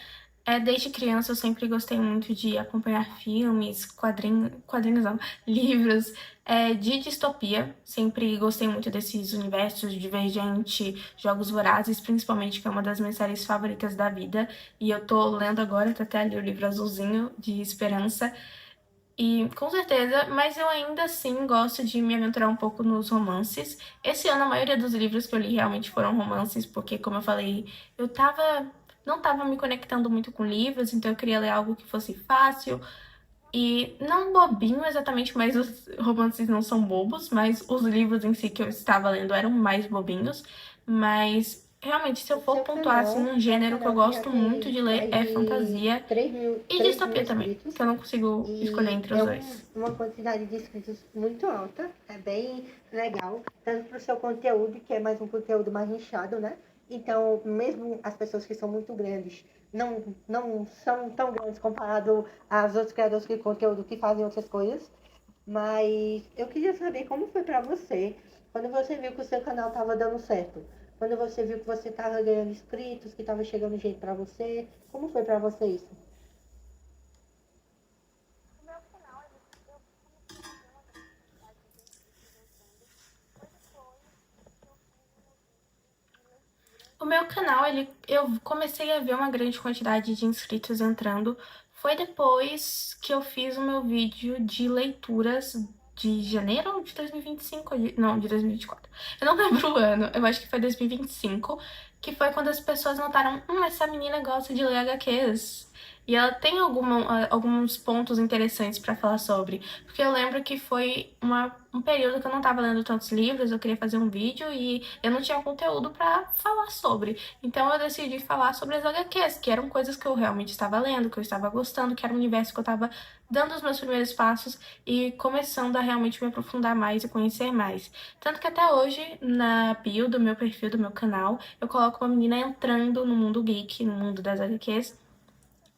Desde criança eu sempre gostei muito de acompanhar filmes, quadrinhos não, livros de distopia. Sempre gostei muito desses universos Divergente, Jogos Vorazes, principalmente, que é uma das minhas séries favoritas da vida. E eu tô lendo agora, tá até ali o livro azulzinho de Esperança. E com certeza, mas eu ainda assim gosto de me aventurar um pouco nos romances. Esse ano a maioria dos livros que eu li realmente foram romances, porque como eu falei, não tava me conectando muito com livros, então eu queria ler algo que fosse fácil e não bobinho exatamente, mas os romances não são bobos, mas os livros em si que eu estava lendo eram mais bobinhos, mas realmente se eu O for seu pontuar assim canal um é um gênero que eu canal que já gosto muito tem de ler mais é de fantasia 3 mil e distopia também, inscritos. que eu não consigo escolher E entre é os dois. uma quantidade de inscritos muito alta, é bem legal, tanto para o seu conteúdo, que é mais um conteúdo mais nichado, né? Então, mesmo as pessoas que são muito grandes, não são tão grandes comparado aos outros criadores de conteúdo que fazem outras coisas. Mas eu queria saber como foi para você, quando você viu que o seu canal estava dando certo. Quando você viu que você estava ganhando inscritos, que estava chegando gente para você, como foi para você isso? O meu canal, eu comecei a ver uma grande quantidade de inscritos entrando, foi depois que eu fiz o meu vídeo de leitura. O meu canal, eu comecei a ver uma grande quantidade de inscritos entrando. Foi depois que eu fiz o meu vídeo de leituras de janeiro de 2025, não, de 2024. Eu não lembro o ano, eu acho que foi 2025, que foi quando as pessoas notaram, essa menina gosta de ler HQs. E ela tem alguns pontos interessantes pra falar sobre. Porque eu lembro que foi um período que eu não tava lendo tantos livros, eu queria fazer um vídeo e eu não tinha conteúdo pra falar sobre. Então eu decidi falar sobre as HQs, que eram coisas que eu realmente estava lendo, que eu estava gostando, que era um universo que eu estava dando os meus primeiros passos e começando a realmente me aprofundar mais e conhecer mais. Tanto que até hoje, na bio do meu perfil, do meu canal, eu coloco uma menina entrando no mundo geek, no mundo das HQs,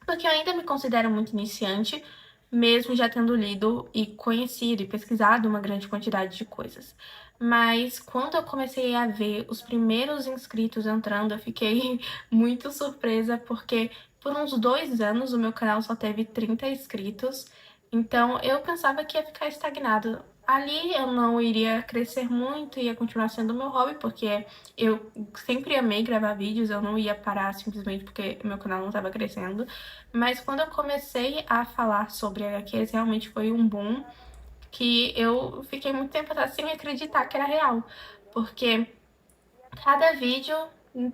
porque eu ainda me considero muito iniciante, mesmo já tendo lido e conhecido e pesquisado uma grande quantidade de coisas. Mas quando eu comecei a ver os primeiros inscritos entrando, eu fiquei muito surpresa, porque por uns 2 anos o meu canal só teve 30 inscritos, então eu pensava que ia ficar estagnado. Ali eu não iria crescer muito, ia continuar sendo meu hobby, porque eu sempre amei gravar vídeos, eu não ia parar simplesmente porque meu canal não estava crescendo. Mas quando eu comecei a falar sobre HQs, realmente foi um boom que eu fiquei muito tempo atrás sem acreditar que era real. Porque cada vídeo.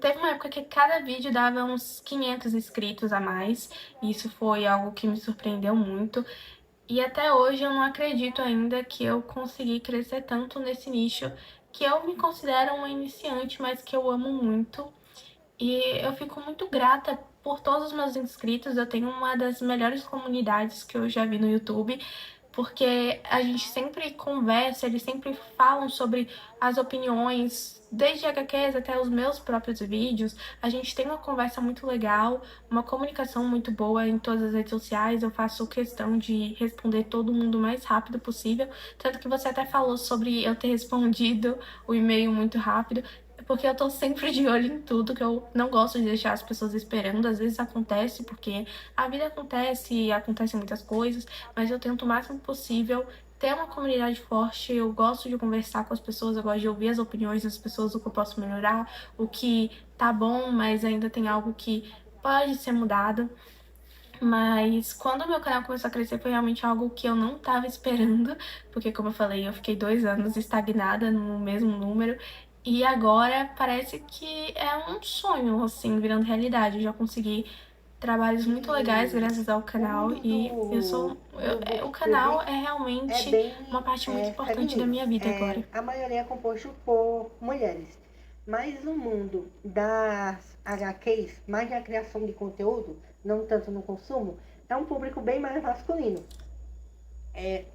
Teve uma época que cada vídeo dava uns 500 inscritos a mais. E isso foi algo que me surpreendeu muito. E até hoje eu não acredito ainda que eu consegui crescer tanto nesse nicho que eu me considero uma iniciante, mas que eu amo muito. E eu fico muito grata por todos os meus inscritos. Eu tenho uma das melhores comunidades que eu já vi no YouTube, porque a gente sempre conversa, eles sempre falam sobre as opiniões, desde HQs até os meus próprios vídeos. A gente tem uma conversa muito legal, uma comunicação muito boa em todas as redes sociais. Eu faço questão de responder todo mundo o mais rápido possível, tanto que você até falou sobre eu ter respondido o e-mail muito rápido. Porque eu tô sempre de olho em tudo, que eu não gosto de deixar as pessoas esperando. Às vezes acontece, porque a vida acontece e acontecem muitas coisas, mas eu tento o máximo possível ter uma comunidade forte. Eu gosto de conversar com as pessoas, eu gosto de ouvir as opiniões das pessoas, o que eu posso melhorar, o que tá bom, mas ainda tem algo que pode ser mudado. Mas quando o meu canal começou a crescer foi realmente algo que eu não estava esperando, porque como eu falei, eu fiquei 2 anos estagnada no mesmo número, e agora parece que é um sonho, assim, virando realidade. Eu já consegui trabalhos muito legais graças ao O canal, mundo e do o canal BookTube é é realmente bem uma parte muito importante da feminino. minha vida agora. A maioria é composto por mulheres. Mas no mundo das HQs, mais na criação de conteúdo, não tanto no consumo, é um público bem mais masculino.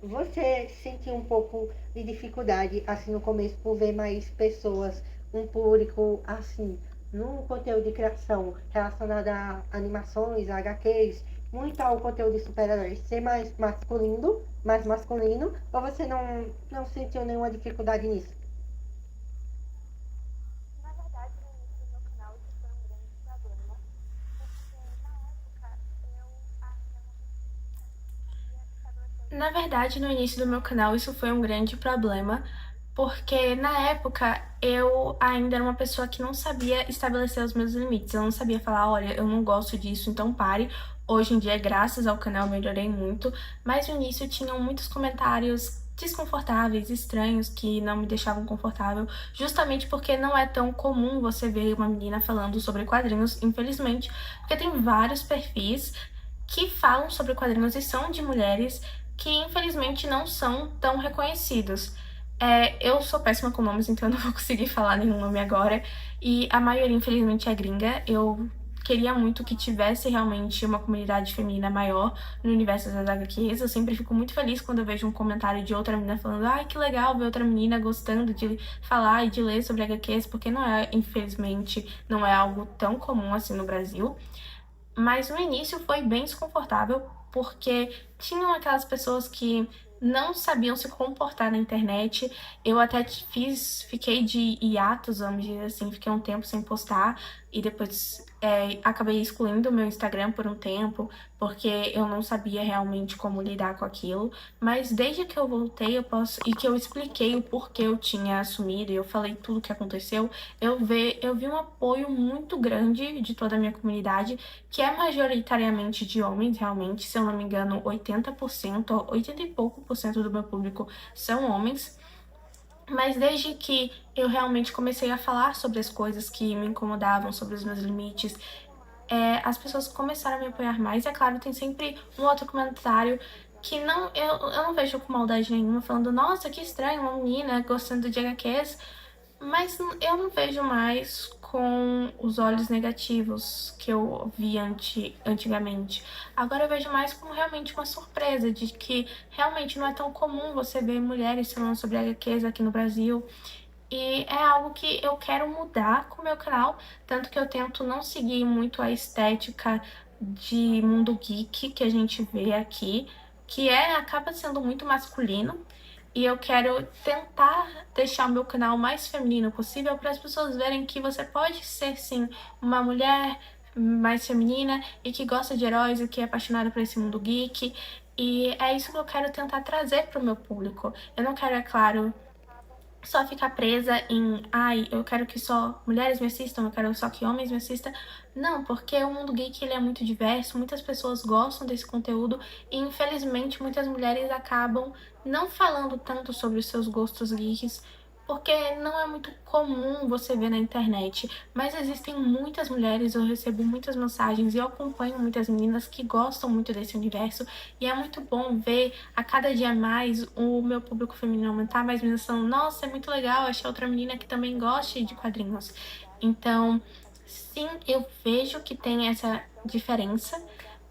Você sentiu um pouco de dificuldade assim no começo por ver mais pessoas, um público assim, no conteúdo de criação relacionado a animações, a HQs, muito ao conteúdo de super-heróis ser mais masculino, ou você não sentiu nenhuma dificuldade nisso? Na verdade, no início do meu canal isso foi um grande problema, porque na época eu ainda não conseguia estabelecer os Na meus verdade, no início do meu canal, isso foi um grande problema, porque na época eu ainda era uma pessoa que não sabia estabelecer os meus limites. Eu não sabia falar, olha, eu não gosto disso, então pare. Hoje em dia, graças ao canal, eu melhorei muito, mas no início tinham muitos comentários desconfortáveis, estranhos, que não me deixavam confortável, justamente porque não é tão comum você ver uma menina falando sobre quadrinhos, infelizmente, porque tem vários perfis que falam sobre quadrinhos e são de mulheres que infelizmente não são tão reconhecidos. Eu sou péssima com nomes, então eu não vou conseguir falar nenhum nome agora. E a maioria, infelizmente, é gringa. Eu queria muito que tivesse realmente uma comunidade feminina maior no universo das HQs. Eu sempre fico muito feliz quando eu vejo um comentário de outra menina falando: ai, que legal ver outra menina gostando de falar e de ler sobre HQs, porque não é, infelizmente, não é algo tão comum assim no Brasil. Mas no início foi bem desconfortável, porque tinham aquelas pessoas que não sabiam se comportar na internet. Eu até fiquei de hiatos, vamos dizer assim, fiquei um tempo sem postar e depois acabei excluindo o meu Instagram por um tempo, porque eu não sabia realmente como lidar com aquilo. Mas desde que eu voltei, e que eu expliquei o porquê eu tinha assumido e eu falei tudo o que aconteceu, eu vi um apoio muito grande de toda a minha comunidade, que é majoritariamente de homens, realmente. Se eu não me engano, 80%, 80 e pouco por cento do meu público são homens. Mas desde que eu realmente comecei a falar sobre as coisas que me incomodavam, sobre os meus limites, as pessoas começaram a me apoiar mais. É claro, tem sempre um outro comentário que eu não vejo com maldade nenhuma, falando: nossa, que estranho, uma menina gostando de HQs. Mas eu não vejo mais com os olhos negativos que eu vi antigamente. Agora eu vejo mais como realmente uma surpresa de que realmente não é tão comum você ver mulheres falando sobre HQs aqui no Brasil. E é algo que eu quero mudar com o meu canal, tanto que eu tento não seguir muito a estética de mundo geek que a gente vê aqui, que acaba sendo muito masculino. E eu quero tentar deixar o meu canal mais feminino possível para as pessoas verem que você pode ser, sim, uma mulher mais feminina e que gosta de heróis e que é apaixonada por esse mundo geek. E é isso que eu quero tentar trazer para o meu público. Eu não quero, é claro, só ficar presa em, ai, eu quero que só mulheres me assistam, eu quero só que homens me assistam. Não, porque o mundo geek ele é muito diverso, muitas pessoas gostam desse conteúdo e infelizmente muitas mulheres acabam não falando tanto sobre os seus gostos geeks porque não é muito comum você ver na internet, mas existem muitas mulheres, eu recebo muitas mensagens e eu acompanho muitas meninas que gostam muito desse universo, e é muito bom ver a cada dia mais o meu público feminino aumentar, mais meninas falando, nossa, é muito legal, achei outra menina que também goste de quadrinhos. Então, sim, eu vejo que tem essa diferença,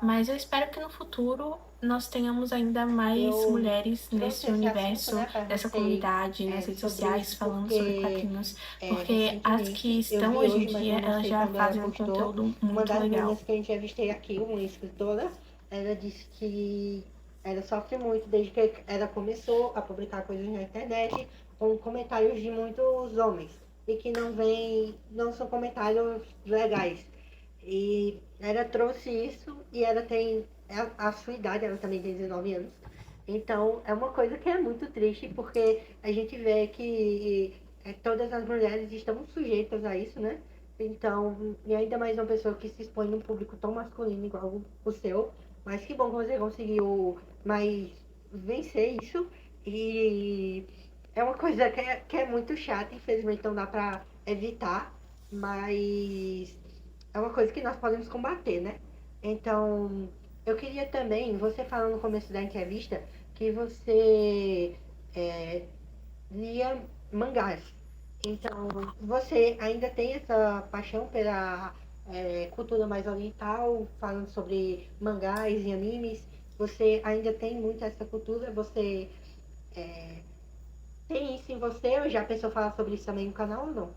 mas eu espero que no futuro nós tenhamos ainda mais Eu mulheres trouxe nesse esse assunto, universo, né, para dessa você comunidade, nas redes sobre sociais, isso, falando sobre porque quadrinhos, porque as que recentemente eu estão vi hoje em hoje, mas dia, eu não elas sei já quando ela fazem um postou, conteúdo uma muito das legal. meninas que eu entrevistei aqui, uma escritora, ela disse que ela sofre muito desde que ela começou a publicar coisas na internet com comentários de muitos homens e que não são comentários legais. E ela trouxe isso e ela tem a sua idade, ela também tem 19 anos. Então é uma coisa que é muito triste porque a gente vê que todas as mulheres estão sujeitas a isso, né? Então, e ainda mais uma pessoa que se expõe num público tão masculino igual o seu. Mas que bom que você conseguiu mais vencer isso. E é uma coisa que é muito chata, infelizmente não dá pra evitar, mas é uma coisa que nós podemos combater, né? Então, eu queria também, você falou no começo da entrevista que você é, lia mangás. Então, você ainda tem essa paixão pela cultura mais oriental, falando sobre mangás e animes? Você ainda tem muito essa cultura? Você tem isso em você? Ou já pensou falar sobre isso também no canal ou não?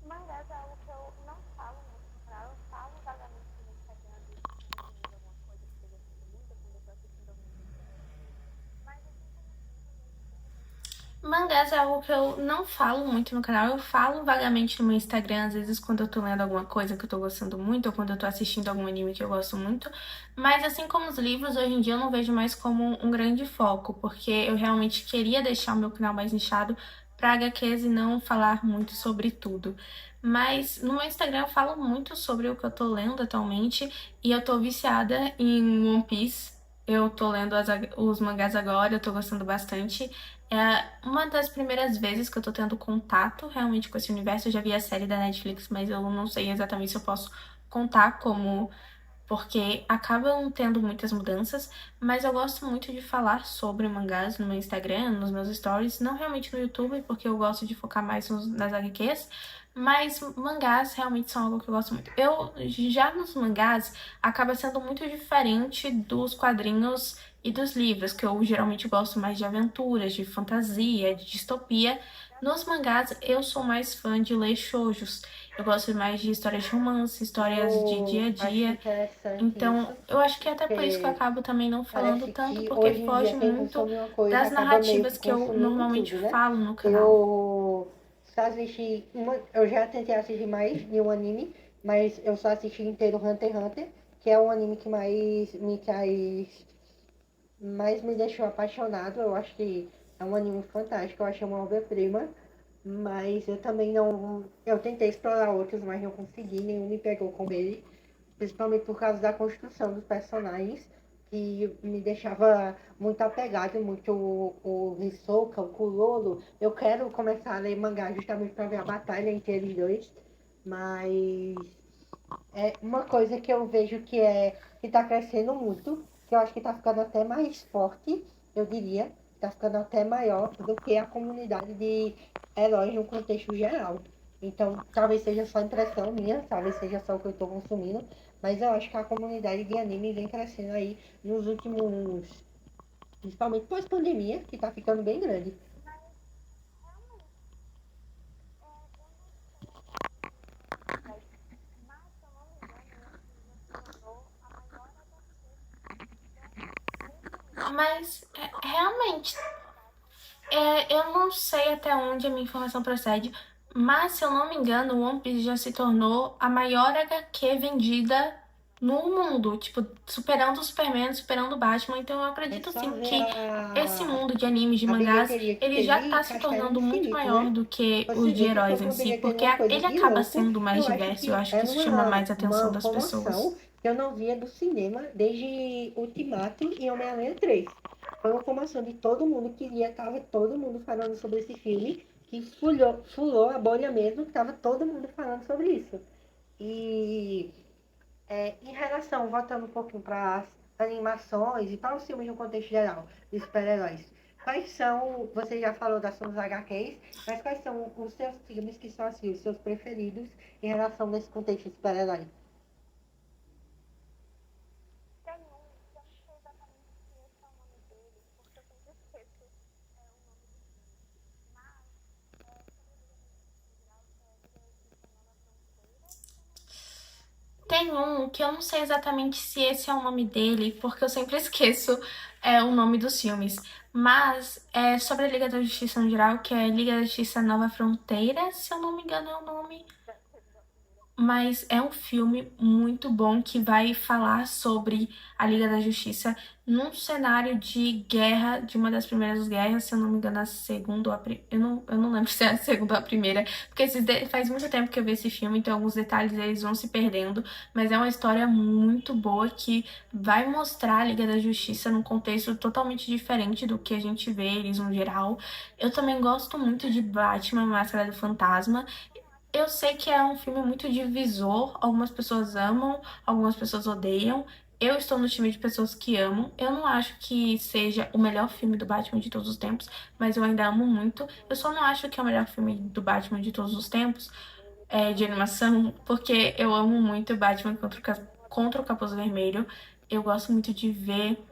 Mangás é algo que eu não falo muito no canal, eu falo vagamente no Instagram, às vezes quando eu tô lendo alguma coisa que esteja assistindo muito, quando eu tô assistindo algum vídeo. Mas eu Mangás é algo que eu não falo muito no canal, eu falo vagamente no meu Instagram, às vezes quando eu tô lendo alguma coisa que eu tô gostando muito, ou quando eu tô assistindo algum anime que eu gosto muito, mas assim como os livros, hoje em dia eu não vejo mais como um grande foco, porque eu realmente queria deixar o meu canal mais nichado pra HQs e não falar muito sobre tudo. Mas no meu Instagram eu falo muito sobre o que eu tô lendo atualmente, e eu tô viciada em One Piece. Eu tô lendo os mangás agora, eu tô gostando bastante. É uma das primeiras vezes que eu tô tendo contato realmente com esse universo. Eu já vi a série da Netflix, mas eu não sei exatamente se eu posso contar como, porque acabam tendo muitas mudanças, mas eu gosto muito de falar sobre mangás no meu Instagram, nos meus stories, não realmente no YouTube, porque eu gosto de focar mais nas HQs, mas mangás realmente são algo que eu gosto muito. Eu já nos mangás acaba sendo muito diferente dos quadrinhos e dos livros, que eu geralmente gosto mais de aventuras, de fantasia, de distopia. Nos mangás eu sou mais fã de ler shoujos. Eu gosto mais de histórias de romance, histórias de dia Eu a acho dia. interessante Então, isso, eu acho que é até por isso que eu porque acabo também não falando parece tanto, que porque hoje em dia foge quem muito consome uma coisa das acaba meio que narrativas que eu consumindo normalmente tudo, né? falo no canal. Eu só assisti eu já tentei assistir mais de um anime, mas eu só assisti inteiro Hunter x Hunter, que é o anime que mais me deixou apaixonado. Eu acho que é um anime fantástico, eu achei uma obra-prima, mas eu também não. Eu tentei explorar outros, mas não consegui, nenhum me pegou como ele, principalmente por causa da construção dos personagens, que me deixava muito apegado, muito o Hisoka, o Kuroro. Eu quero começar a ler mangá justamente para ver a batalha entre eles dois, mas é uma coisa que eu vejo que tá crescendo muito, que eu acho que tá ficando até mais forte, eu diria, tá ficando até maior do que a comunidade de heróis no contexto geral. Então, talvez seja só impressão minha, talvez seja só o que eu tô consumindo, mas eu acho que a comunidade de anime vem crescendo aí nos últimos, principalmente pós-pandemia, que tá ficando bem grande. mas se eu não me engano, o One Piece já se tornou a maior HQ desse mundo. Mas, realmente, eu não sei até onde a minha informação procede, mas se eu não me engano, o One Piece já se tornou a maior HQ vendida no mundo, tipo, superando o Superman, superando o Batman. Então eu É acredito só assim ver que esse mundo de animes, de a mangás, bilheteria que ele já teve tá se Castelo tornando muito Infinito, maior né? do que Você os de vê que foi heróis em uma si, bilheteria, porque uma coisa ele de acaba louco. sendo mais Eu acho diverso, eu que acho que era isso chama mais a atenção uma das pessoas. comoção que eu não via do cinema desde Ultimato e Homem-Aranha 3. foi uma formação de todo mundo queria, tava todo mundo falando sobre esse filme, que furou a bolha mesmo, que tava todo mundo falando sobre isso. E em relação, voltando um pouquinho para as animações e para os filmes no contexto geral, de super-heróis, quais são, você já falou das suas HQs, mas quais são os seus filmes que são assim, os seus preferidos em relação a esse contexto de super-herói? Tem um que eu não sei exatamente se esse é o nome dele, porque eu sempre esqueço o nome do filme. Mas sobre a Liga da Justiça em Geral, Tem um que eu não sei exatamente se esse é o nome dele, porque eu sempre esqueço o nome dos filmes. Mas é sobre a Liga da Justiça no geral, que é Liga da Justiça Nova Fronteira, se eu não me engano é o nome. Mas é um filme muito bom que vai falar sobre a Liga da Justiça num cenário de guerra, de uma das primeiras guerras, se eu não me engano, a segunda ou a primeira. Eu não lembro se é a segunda ou a primeira, porque faz muito tempo que eu vi esse filme, então alguns detalhes eles vão se perdendo, mas é uma história muito boa que vai mostrar a Liga da Justiça num contexto totalmente diferente do que a gente vê eles no geral. Eu também gosto muito de Batman, Máscara do Fantasma. Eu sei que é um filme muito divisor, algumas pessoas amam, algumas pessoas odeiam. Eu estou no time de pessoas que amam. Eu não acho que seja o melhor filme do Batman de todos os tempos, mas eu ainda amo muito. Eu só não acho que é o melhor filme do Batman de todos os tempos, de animação, porque eu amo muito Batman contra o Capuz Vermelho. Eu gosto muito de ver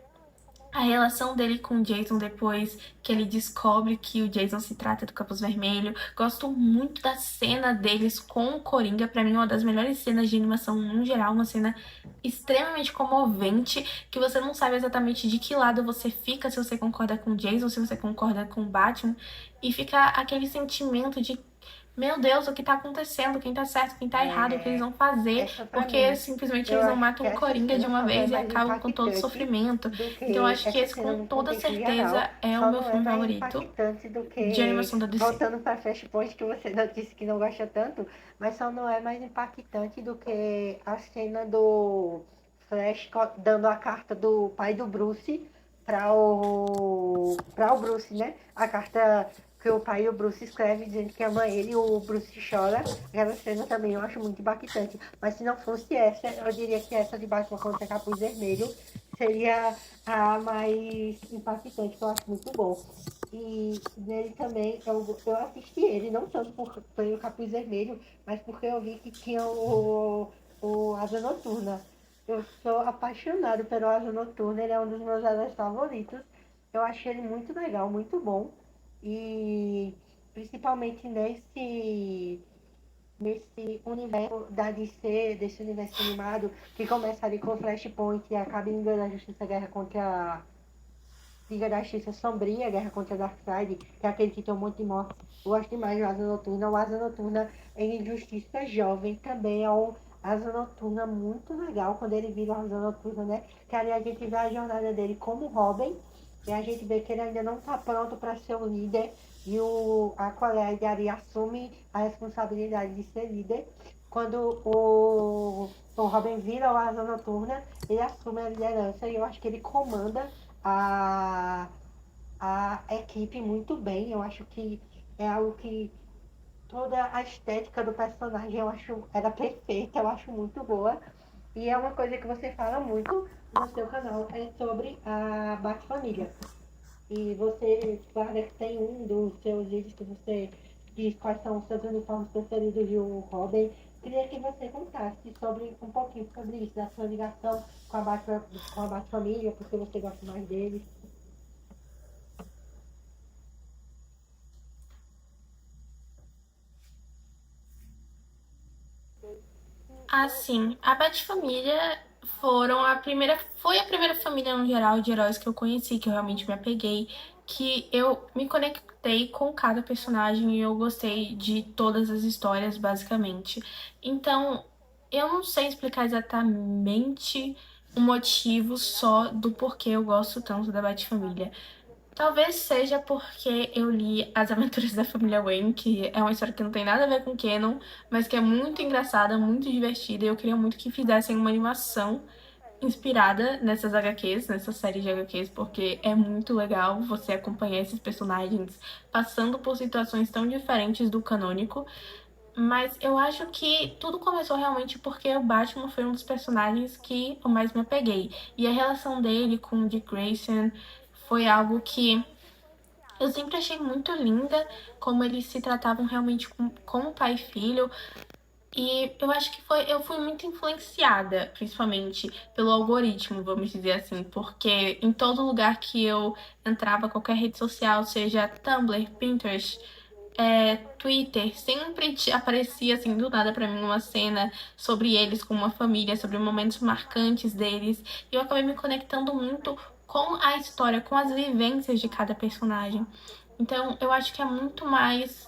a relação dele com o Jason depois que ele descobre que o Jason se trata do Capuz Vermelho. Gosto muito da cena deles com o Coringa. Pra mim, uma das melhores cenas de animação no geral. Uma cena extremamente comovente, que você não sabe exatamente de que lado você fica, se você concorda com o Jason, se você concorda com o Batman. E fica aquele sentimento de meu Deus, o que tá acontecendo? Quem tá certo, quem tá errado, o que eles vão fazer? Essa pra Porque mim, simplesmente eu eles não acho que matam o essa Coringa de cena uma só não é vez e mais acabam com todo o impactante sofrimento. do Então eu que acho que essa esse cena com no toda contexto geral, certeza é o só meu não é filme mais favorito impactante do de que, animação da DC. voltando para Flashpoint, que você não disse que não gosta tanto, mas só não é mais impactante do que a cena do Flash dando a carta do pai do Bruce para o Bruce, né? A carta que o pai e o Bruce escreve dizendo que ama ele e o Bruce chora. Aquela cena também eu acho muito impactante. Mas se não fosse essa, eu diria que essa de Batman contra Capuz Vermelho seria a mais impactante, que eu acho muito bom. E nele também, eu assisti ele, não tanto pelo Capuz Vermelho, mas porque eu vi que tinha o Asa Noturna. Eu sou apaixonado pelo Asa Noturna, ele é um dos meus heróis favoritos. Eu achei ele muito legal, muito bom. E principalmente nesse universo da DC, desse universo animado, que começa ali com Flashpoint e acaba em Liga da Justiça Guerra contra Liga da Justiça Sombria, Guerra contra Darkseid, que é aquele que tem um monte de morte. Eu gosto demais do Asa Noturna. O Asa Noturna em Injustiça Jovem também é um Asa Noturna muito legal, quando ele vira o Asa Noturna, né? Que ali a gente vê a jornada dele como Robin, e a gente vê que ele ainda não está pronto para ser o líder, e a colega de Ari assume a responsabilidade de ser líder. Quando o Robin vira o Asa Noturna, ele assume a liderança, e eu acho que ele comanda a, a equipe muito bem. Eu acho que é algo que toda a estética do personagem eu acho era perfeita, eu acho muito boa. E é uma coisa que você fala muito no seu canal, é sobre a Bat-Família. E você guarda que tem um dos seus vídeos que você diz quais são os seus uniformes preferidos do Robin. Queria que você contasse um pouquinho sobre isso, da sua ligação com a Bat-Família, porque você gosta mais deles. Assim, a Bat-Família foi a primeira família no geral de heróis que eu conheci, que eu realmente me apeguei, que eu me conectei com cada personagem e eu gostei de todas as histórias, basicamente. Então, eu não sei explicar exatamente o motivo só do porquê eu gosto tanto da Bat-Família. Talvez seja porque eu li As Aventuras da Família Wayne, que é uma história que não tem nada a ver com Canon, mas que é muito engraçada, muito divertida, e eu queria muito que fizessem uma animação inspirada nessas HQs, nessa série de HQs, porque é muito legal você acompanhar esses personagens passando por situações tão diferentes do canônico. Mas eu acho que tudo começou realmente porque o Batman foi um dos personagens que eu mais me apeguei. E a relação dele com o Dick Grayson foi algo que eu sempre achei muito linda, como eles se tratavam realmente como pai e filho. E eu acho que eu fui muito influenciada, principalmente pelo algoritmo, vamos dizer assim, porque em todo lugar que eu entrava, qualquer rede social, seja Tumblr, Pinterest, Twitter, sempre aparecia assim do nada pra mim uma cena sobre eles com uma família, sobre momentos marcantes deles. E eu acabei me conectando muito com a história, com as vivências de cada personagem. Então, eu acho que é muito mais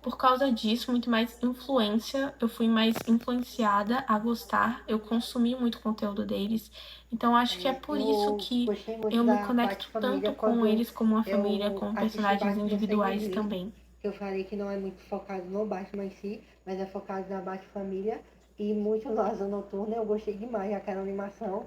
por causa disso, muito mais influência. Eu fui mais influenciada a gostar, eu consumi muito conteúdo deles. Então, acho que é por isso Eu que gostei muito eu me da conecto Bat-Família tanto com quando eles como uma família, eu com assisti personagens Batman Sem individuais Limites, também. que eu falei que não é muito focado no Batman em si, mas é focado na Bat-Família e muito no Asa Noturna. Eu gostei demais daquela animação.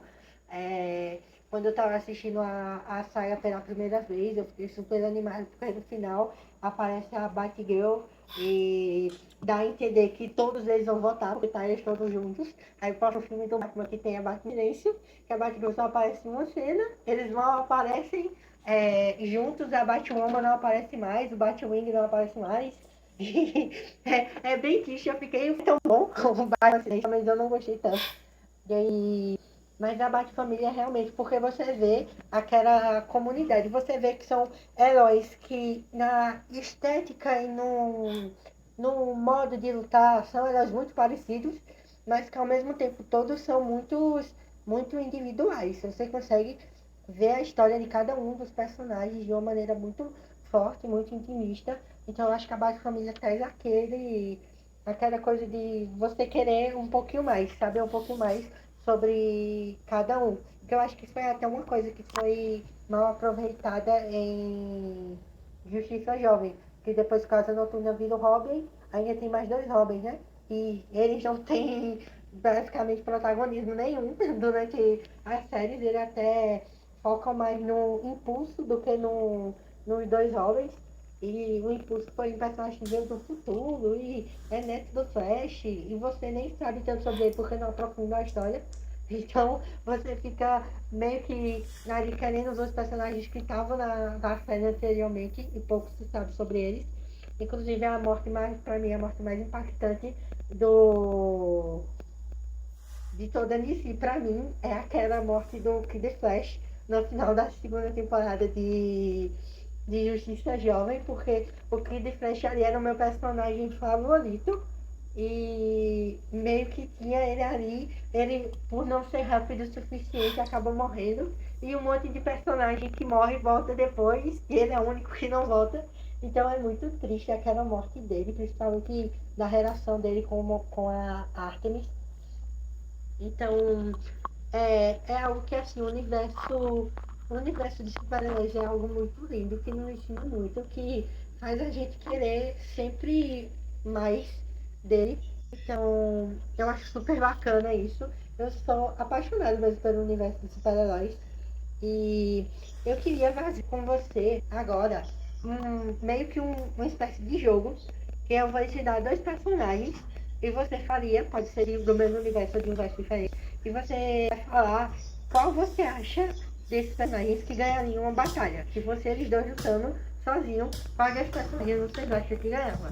É, quando eu tava assistindo a saga pela primeira vez, eu fiquei super animado, porque no final aparece a Batgirl e dá a entender que todos eles vão votar, porque tá eles todos juntos. Aí o próximo filme do Batman que tem a Batmirência, que a Batgirl só aparece em uma cena, eles mal aparecem juntos, a Batwoman não aparece mais, o Batwing não aparece mais. É bem triste, eu fiquei tão bom com o Batman, mas eu não gostei tanto. E aí, mas a Bat-Família realmente, porque você vê aquela comunidade, você vê que são heróis que na estética e no modo de lutar são heróis muito parecidos, mas que ao mesmo tempo todos são muito individuais. Você consegue ver a história de cada um dos personagens de uma maneira muito forte, muito intimista. Então eu acho que a Bat-Família traz aquela coisa de você querer um pouquinho mais, saber um pouquinho mais sobre cada um. Porque eu acho que isso foi até uma coisa que foi mal aproveitada em Justiça Jovem. Que depois que a Asa Noturna vira o Robin, ainda tem mais dois Robins, né? E eles não têm basicamente protagonismo nenhum durante as séries. Ele até foca mais no Impulso do que nos dois Robins. E o Impulso foi um personagem que veio do futuro e é neto do Flash. E você nem sabe tanto sobre ele porque não aprofunda a história. Então você fica meio que ali querendo os outros personagens que estavam na série anteriormente e pouco se sabe sobre eles. Inclusive a morte mais, pra mim, a morte mais impactante do de toda a DC, pra mim, é aquela morte do Kid Flash no final da segunda temporada de Justiça Jovem, porque o Kid Flash ali era o meu personagem favorito e meio que tinha ele ali, ele por não ser rápido o suficiente acabou morrendo e um monte de personagem que morre e volta depois e ele é o único que não volta. Então é muito triste aquela morte dele, principalmente da relação dele com a Artemis. Então é algo que assim, o universo de super-heróis é algo muito lindo, que nos ensina muito, que faz a gente querer sempre mais dele. Então, eu acho super bacana isso. Eu sou apaixonada mesmo pelo universo de super-heróis. E eu queria fazer com você agora meio que uma espécie de jogo, que eu vou te dar dois personagens e você faria, pode ser do mesmo universo ou de um universo diferente, e você vai falar qual você acha desses personagens que ganhariam uma batalha. Se fosse eles dois lutando sozinhos, qual desses personagens você acha que ganhava?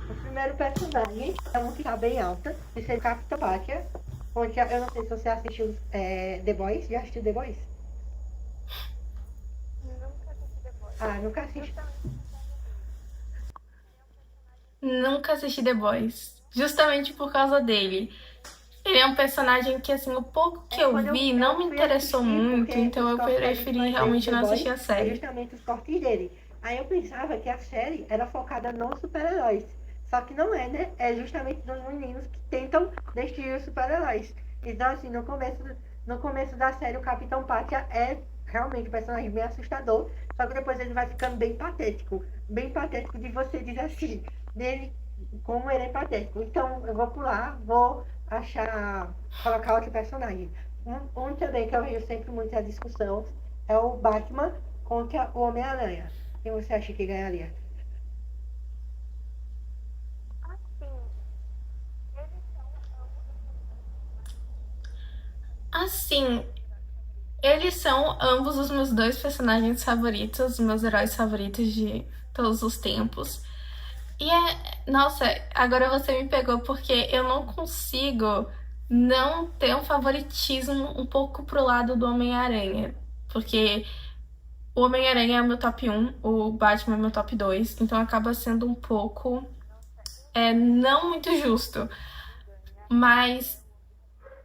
O primeiro personagem é um que tá bem alta, que seria o Capitão Pátria, onde eu não sei se você assistiu The Boys, já assistiu The Boys? Nunca assisti The Boys. Ah, nunca assisti. Justamente por causa dele. Nunca assisti The Boys, justamente por causa dele. Ele é um personagem que, assim, o pouco que eu Quando vi eu não me fui interessou assistir, muito, porque então os eu cortes que a gente preferi vai ver de realmente The não Boys assistir a é série. justamente os cortes dele. Aí eu pensava que a série era focada nos super-heróis. Só que não é, né? É justamente nos meninos que tentam destruir os super-heróis. Então, assim, no começo da série, o Capitão Pátria é realmente um personagem bem assustador. Só que depois ele vai ficando bem patético. Bem patético de você dizer assim, dele, como ele é patético. Então, eu vou pular, vou colocar outro personagem. Um também que eu vejo sempre muita discussão é o Batman contra o Homem-Aranha. Quem você acha que ganharia? Assim, eles são ambos os meus Assim, eles são ambos os meus dois personagens favoritos, os meus heróis favoritos de todos os tempos. E nossa, agora você me pegou porque eu não consigo não ter um favoritismo um pouco pro lado do Homem-Aranha. Porque o Homem-Aranha é o meu top 1, o Batman é o meu top 2, então acaba sendo um pouco não muito justo. Mas,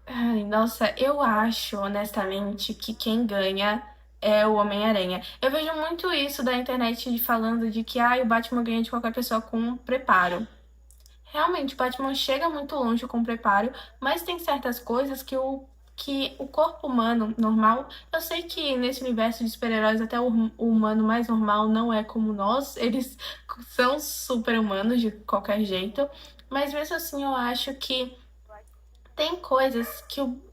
ai, nossa, eu acho, honestamente, que quem ganha é o Homem-Aranha. Eu vejo muito isso da internet falando de que o Batman ganha de qualquer pessoa com preparo. Realmente, o Batman chega muito longe com preparo, mas tem certas coisas que o corpo humano normal. Eu sei que nesse universo de super-heróis, até o humano mais normal não é como nós, eles são super-humanos de qualquer jeito, mas mesmo assim eu acho que tem coisas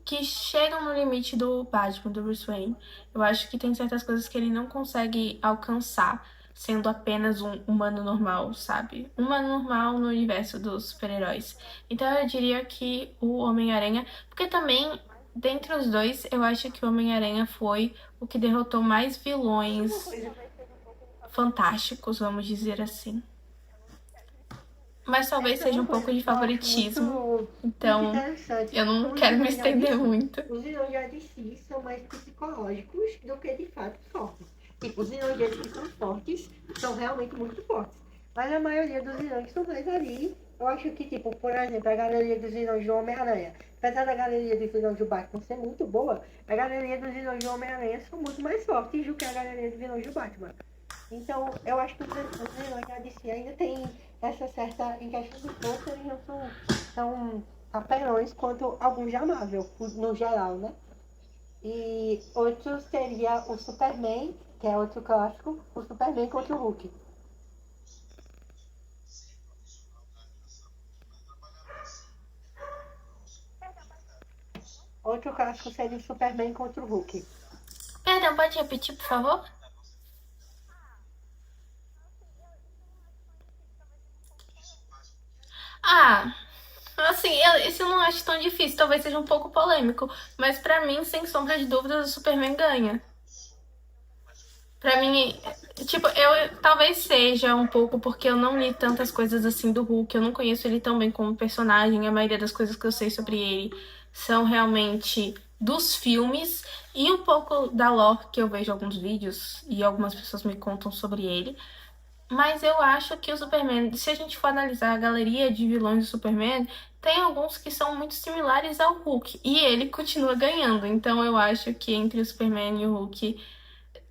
que chegam no limite do Batman, do Bruce Wayne. Eu acho que tem certas coisas que ele não consegue alcançar sendo apenas um humano normal, sabe? Um humano normal no universo dos super-heróis. Então eu diria que o Homem-Aranha, porque também dentre os dois, eu acho que o Homem-Aranha foi o que derrotou mais vilões fantásticos, vamos dizer assim. Mas talvez Essa é seja uma um coisa pouco de que eu acho favoritismo, muito então interessante. eu não Os quero me vilões da estender DC, muito. os vilões da DC são mais psicológicos do que de fato fortes. Tipo, os vilões deles que são fortes são realmente muito fortes. Mas a maioria dos vilões são mais ali. Eu acho que, tipo, por exemplo, a galeria dos vilões do Homem-Aranha. Apesar da galeria dos vilões do Batman ser muito boa, a galeria dos vilões do Homem-Aranha são muito mais fortes do que a galeria dos vilões do Batman. Então, eu acho que os vilões da DC ainda tem essa certa. Em questão de força, eles não são apelões quanto alguns da Marvel, no geral, né? E outro seria o Superman, que é outro clássico, o Superman contra o Hulk. Outro clássico seria o Superman contra o Hulk. Perdão, pode repetir, por favor? Ah, assim, esse eu não acho tão difícil, talvez seja um pouco polêmico, mas pra mim, sem sombra de dúvidas, o Superman ganha. Pra mim, tipo, eu talvez seja um pouco porque eu não li tantas coisas assim do Hulk, eu não conheço ele tão bem como personagem, a maioria das coisas que eu sei sobre ele são realmente dos filmes e um pouco da lore que eu vejo alguns vídeos e algumas pessoas me contam sobre ele. Mas eu acho que o Superman, se a gente for analisar a galeria de vilões do Superman, tem alguns que são muito similares ao Hulk. E ele continua ganhando. Então eu acho que entre o Superman e o Hulk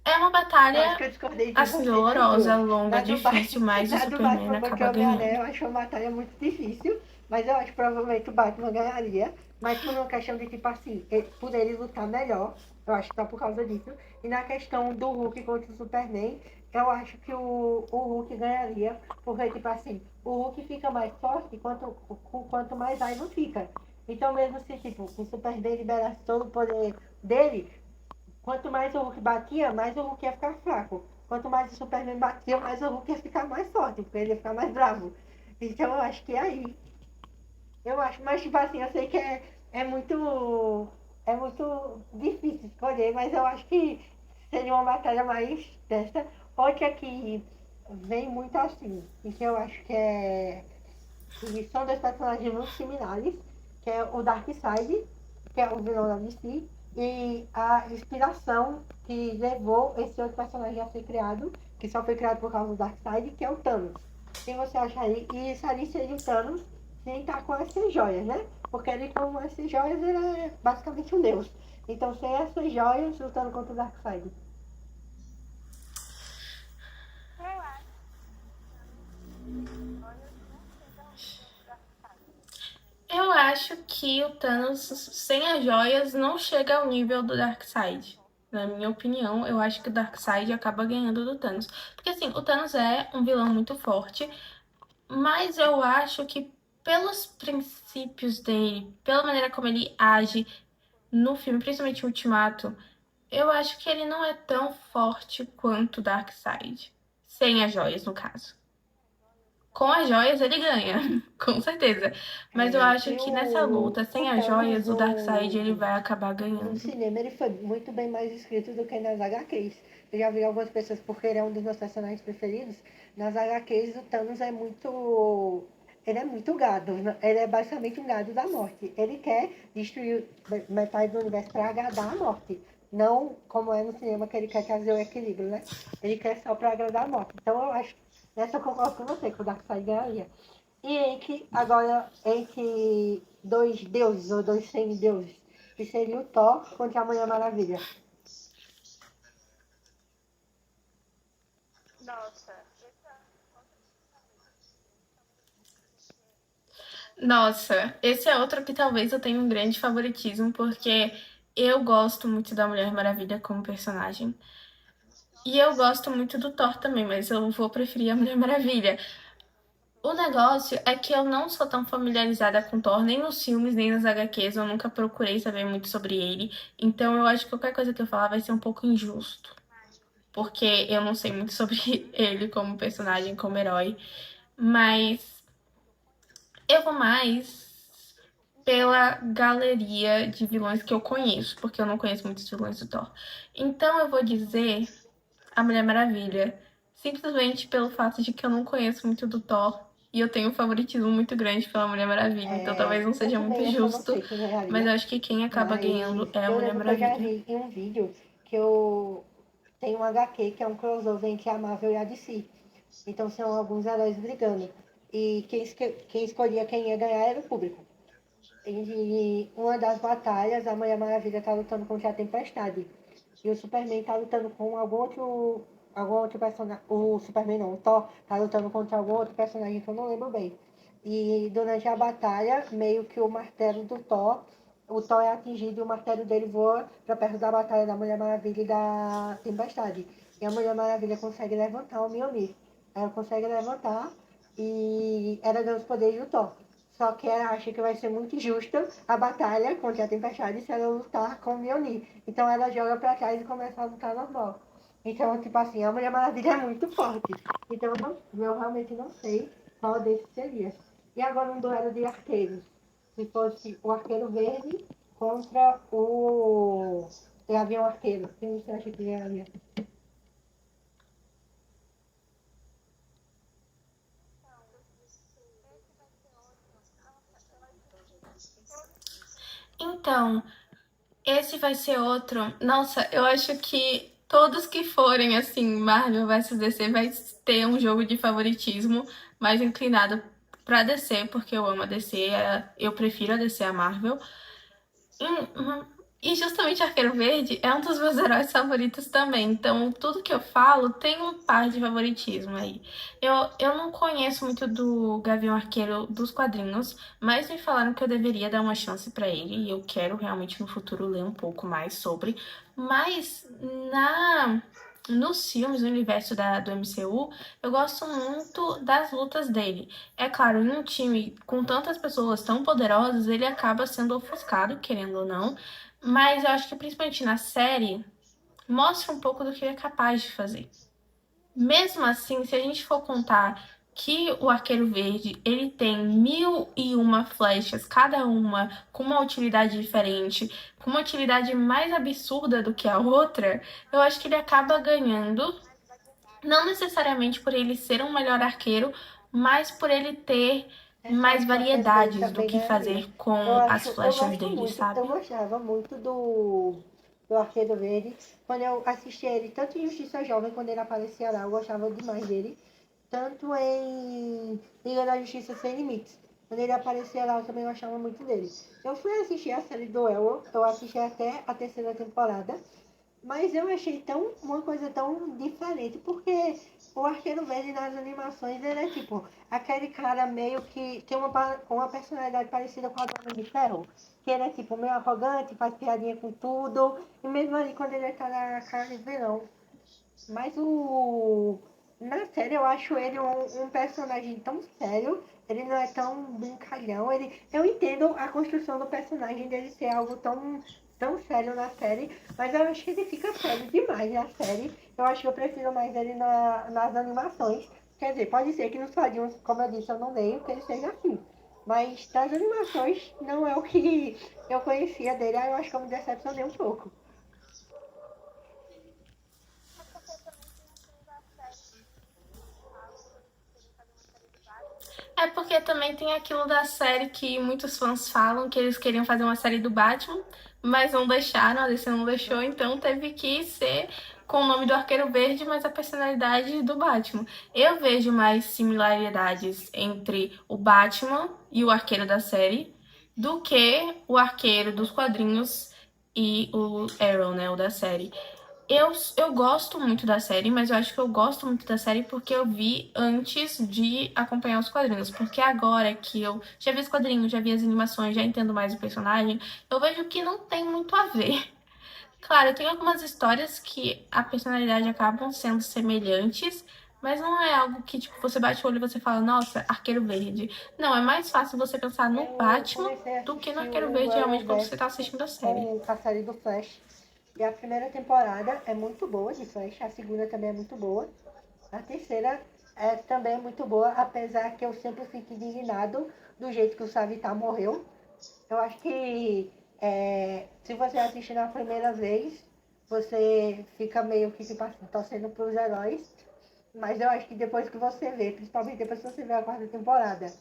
é uma Eu acho batalha, que eu discordei de assim, você nas dolorosa, duas. longa, difícil, mas o Na do Superman Batman contra acaba o Homem-Aranha, ganhando. eu acho uma batalha muito difícil, mas eu acho que provavelmente o Batman ganharia. Mas por uma questão de, tipo assim, por ele lutar melhor, eu acho que só por causa disso. E na questão do Hulk contra o Superman, eu acho que o Hulk ganharia, porque, tipo assim, o Hulk fica mais forte quanto mais raiva fica. Então, mesmo se, tipo, o Superman liberasse todo o poder dele, quanto mais o Hulk batia, mais o Hulk ia ficar fraco. Quanto mais o Superman batia, mais o Hulk ia ficar mais forte, porque ele ia ficar mais bravo. Então eu acho que é aí. Eu acho, mas tipo assim, eu sei que é muito difícil escolher, mas eu acho que seria uma batalha mais dessa. Outra que vem muito assim, e que eu acho que são dois personagens muito similares, que é o Darkseid, que é o vilão da DC, e a inspiração que levou esse outro personagem a ser criado, que só foi criado por causa do Darkseid, que é o Thanos. Quem você acha aí? E isso ali seria o Thanos sem estar com essas joias, né? Porque ele com essas joias ele é basicamente um deus. Então sem essas joias lutando contra o Darkseid. Eu acho que olha, não chega ao nível do Darkseid. Eu acho que o Thanos, sem as joias, não chega ao nível do Darkseid. Na minha opinião, eu acho que o Darkseid acaba ganhando do Thanos. Porque assim, o Thanos é um vilão muito forte, mas eu acho que pelos princípios dele, pela maneira como ele age no filme, principalmente o Ultimato, eu acho que ele não é tão forte quanto o Darkseid. Sem as joias, no caso. Com as joias ele ganha, com certeza. Mas eu acho E que nessa luta, o sem as Thanos joias, o Darkseid ele vai acabar no ganhando. cinema ele foi muito bem mais escrito do que nas HQs. Eu já vi algumas pessoas, porque ele é um dos meus personagens preferidos. Nas HQs o Thanos é muito. Ele é muito gado. Ele é basicamente um gado da morte. Ele quer destruir metade do universo para agradar a morte. Não como é no cinema que ele quer trazer o equilíbrio, né? Ele quer só para agradar a morte. Então eu acho. Nessa eu concordo com você, que o Darkseid ganharia. E entre dois deuses ou dois semideuses, que seria o Thor contra a Mulher Maravilha. Nossa, Nossa, esse é outro que talvez eu tenha um grande favoritismo, porque eu gosto muito da Mulher Maravilha como personagem. E eu gosto muito do Thor também, mas eu vou preferir a Mulher Maravilha. O negócio é que eu não sou tão familiarizada com Thor, nem nos filmes, nem nas HQs, eu nunca procurei saber muito sobre ele. Então eu acho que qualquer coisa que eu falar vai ser um pouco injusto. Porque eu não sei muito sobre ele como personagem, como herói. Mas eu vou mais pela galeria de vilões que eu conheço, porque eu não conheço muitos vilões do Thor. Então eu vou dizer a Mulher Maravilha, simplesmente pelo fato de que eu não conheço muito do Thor e eu tenho um favoritismo muito grande pela Mulher Maravilha, então talvez não Eu seja muito também acho justo, você que mas ganharia, eu acho que quem acaba mas ganhando é a eu Mulher lembro que eu já Maravilha. vi em um vídeo que eu tenho um HQ que é um crossover entre a Marvel e a DC. Então são alguns heróis brigando. E quem escolhia quem ia ganhar era o público. Em uma das batalhas, a Mulher Maravilha tá lutando contra a Tempestade. E o Superman tá lutando com algum outro personagem. O Superman não, o Thor tá lutando contra algum outro personagem que eu não lembro bem. E durante a batalha, meio que o martelo do Thor, o Thor é atingido e o martelo dele voa pra perto da batalha da Mulher Maravilha e da Tempestade. E a Mulher Maravilha consegue levantar o Mjolnir. Ela consegue levantar e ela ganha os poderes do Thor. Só que ela acha que vai ser muito justa a batalha contra a Tempestade se ela lutar com o Mjolnir. Então ela joga pra trás e começa a lutar normal. Então, tipo assim, a Mulher Maravilha é muito forte. Então eu realmente não sei qual desses seria. E agora um duelo de arqueiros. Se fosse o arqueiro verde contra o Gavião Arqueiro. Quem você acha que ganharia? Então, esse vai ser outro. Nossa, eu acho que todos que forem assim, Marvel vs DC, vai ter um jogo de favoritismo mais inclinado pra DC, porque eu amo a DC, eu prefiro a DC a Marvel. E justamente Arqueiro Verde é um dos meus heróis favoritos também. Então, tudo que eu falo tem um par de favoritismo aí. Eu não conheço muito do Gavião Arqueiro dos quadrinhos, mas me falaram que eu deveria dar uma chance pra ele. E eu quero realmente no futuro ler um pouco mais sobre. Mas na nos filmes, no universo do MCU, eu gosto muito das lutas dele. É claro, em um time com tantas pessoas tão poderosas, ele acaba sendo ofuscado, querendo ou não. Mas eu acho que principalmente na série, mostra um pouco do que ele é capaz de fazer. Mesmo assim, se a gente for contar que o Arqueiro Verde ele tem 1001 flechas, cada uma com uma utilidade diferente, com uma utilidade mais absurda do que a outra, eu acho que ele acaba ganhando, não necessariamente por ele ser um melhor arqueiro, mas por ele ter Essa mais acho que o arqueiro verde variedades do também que ganharia. fazer com as Eu flechas gosto dele, muito, eu sabe? gostava muito do Arqueiro Verde. Quando eu assistia ele, tanto em Justiça Jovem, quando ele aparecia lá, eu gostava demais dele. Tanto em Liga da Justiça Sem Limites. Quando ele aparecia lá, eu também gostava muito dele. Eu fui assistir a série do Arrow, eu assisti até a terceira temporada. Mas eu achei uma coisa tão diferente, porque o Arqueiro Verde nas animações, ele é tipo aquele cara meio que tem uma personalidade parecida com a do Homem de Ferro, que ele é tipo meio arrogante, faz piadinha com tudo, e mesmo ali quando ele tá na cara de vilão. Mas na série eu acho ele um personagem tão sério, ele não é tão brincalhão, eu entendo a construção do personagem dele ser algo tão tão sério na série, mas eu acho que ele fica sério demais na série. Eu acho que eu prefiro mais ele nas animações. Quer dizer, pode ser que nos quadrinhos, como eu disse, eu não leio, que ele seja assim. Mas das animações não é o que eu conhecia dele, aí eu acho que eu me decepcionei um pouco. É porque também tem aquilo da série que falam que eles queriam fazer uma série do Batman. É porque também tem aquilo da série que muitos fãs falam que eles queriam fazer uma série do Batman, mas não deixaram, a DC não deixou, então teve que ser com o nome do Arqueiro Verde, mas a personalidade do Batman. Eu vejo mais similaridades entre o Batman e o Arqueiro da série do que o Arqueiro dos quadrinhos e o Arrow, né, o da série. Eu gosto muito da série, mas eu acho que eu gosto muito da série porque eu vi antes de acompanhar os quadrinhos. Porque agora que eu já vi os quadrinhos, já vi as animações, já entendo mais o personagem, eu vejo que não tem muito a ver. Claro, tem algumas histórias que a personalidade acabam sendo semelhantes, mas não é algo que, tipo, você bate o olho e você fala, nossa, Arqueiro Verde. Não, é mais fácil você pensar no Eu Batman comecei a do que no assistir Arqueiro o Verde realmente quando você tá Arrowverse assistindo a série. com a série do Flash. E a primeira temporada é muito boa de Flash, a segunda também é muito boa. A terceira também é muito boa, apesar que eu sempre fico indignado do jeito que o Savitar morreu. Eu acho que se você assistir na primeira vez, você fica meio que tipo assim, torcendo pros heróis. Mas eu acho que depois que você vê, principalmente depois que você vê a quarta temporada,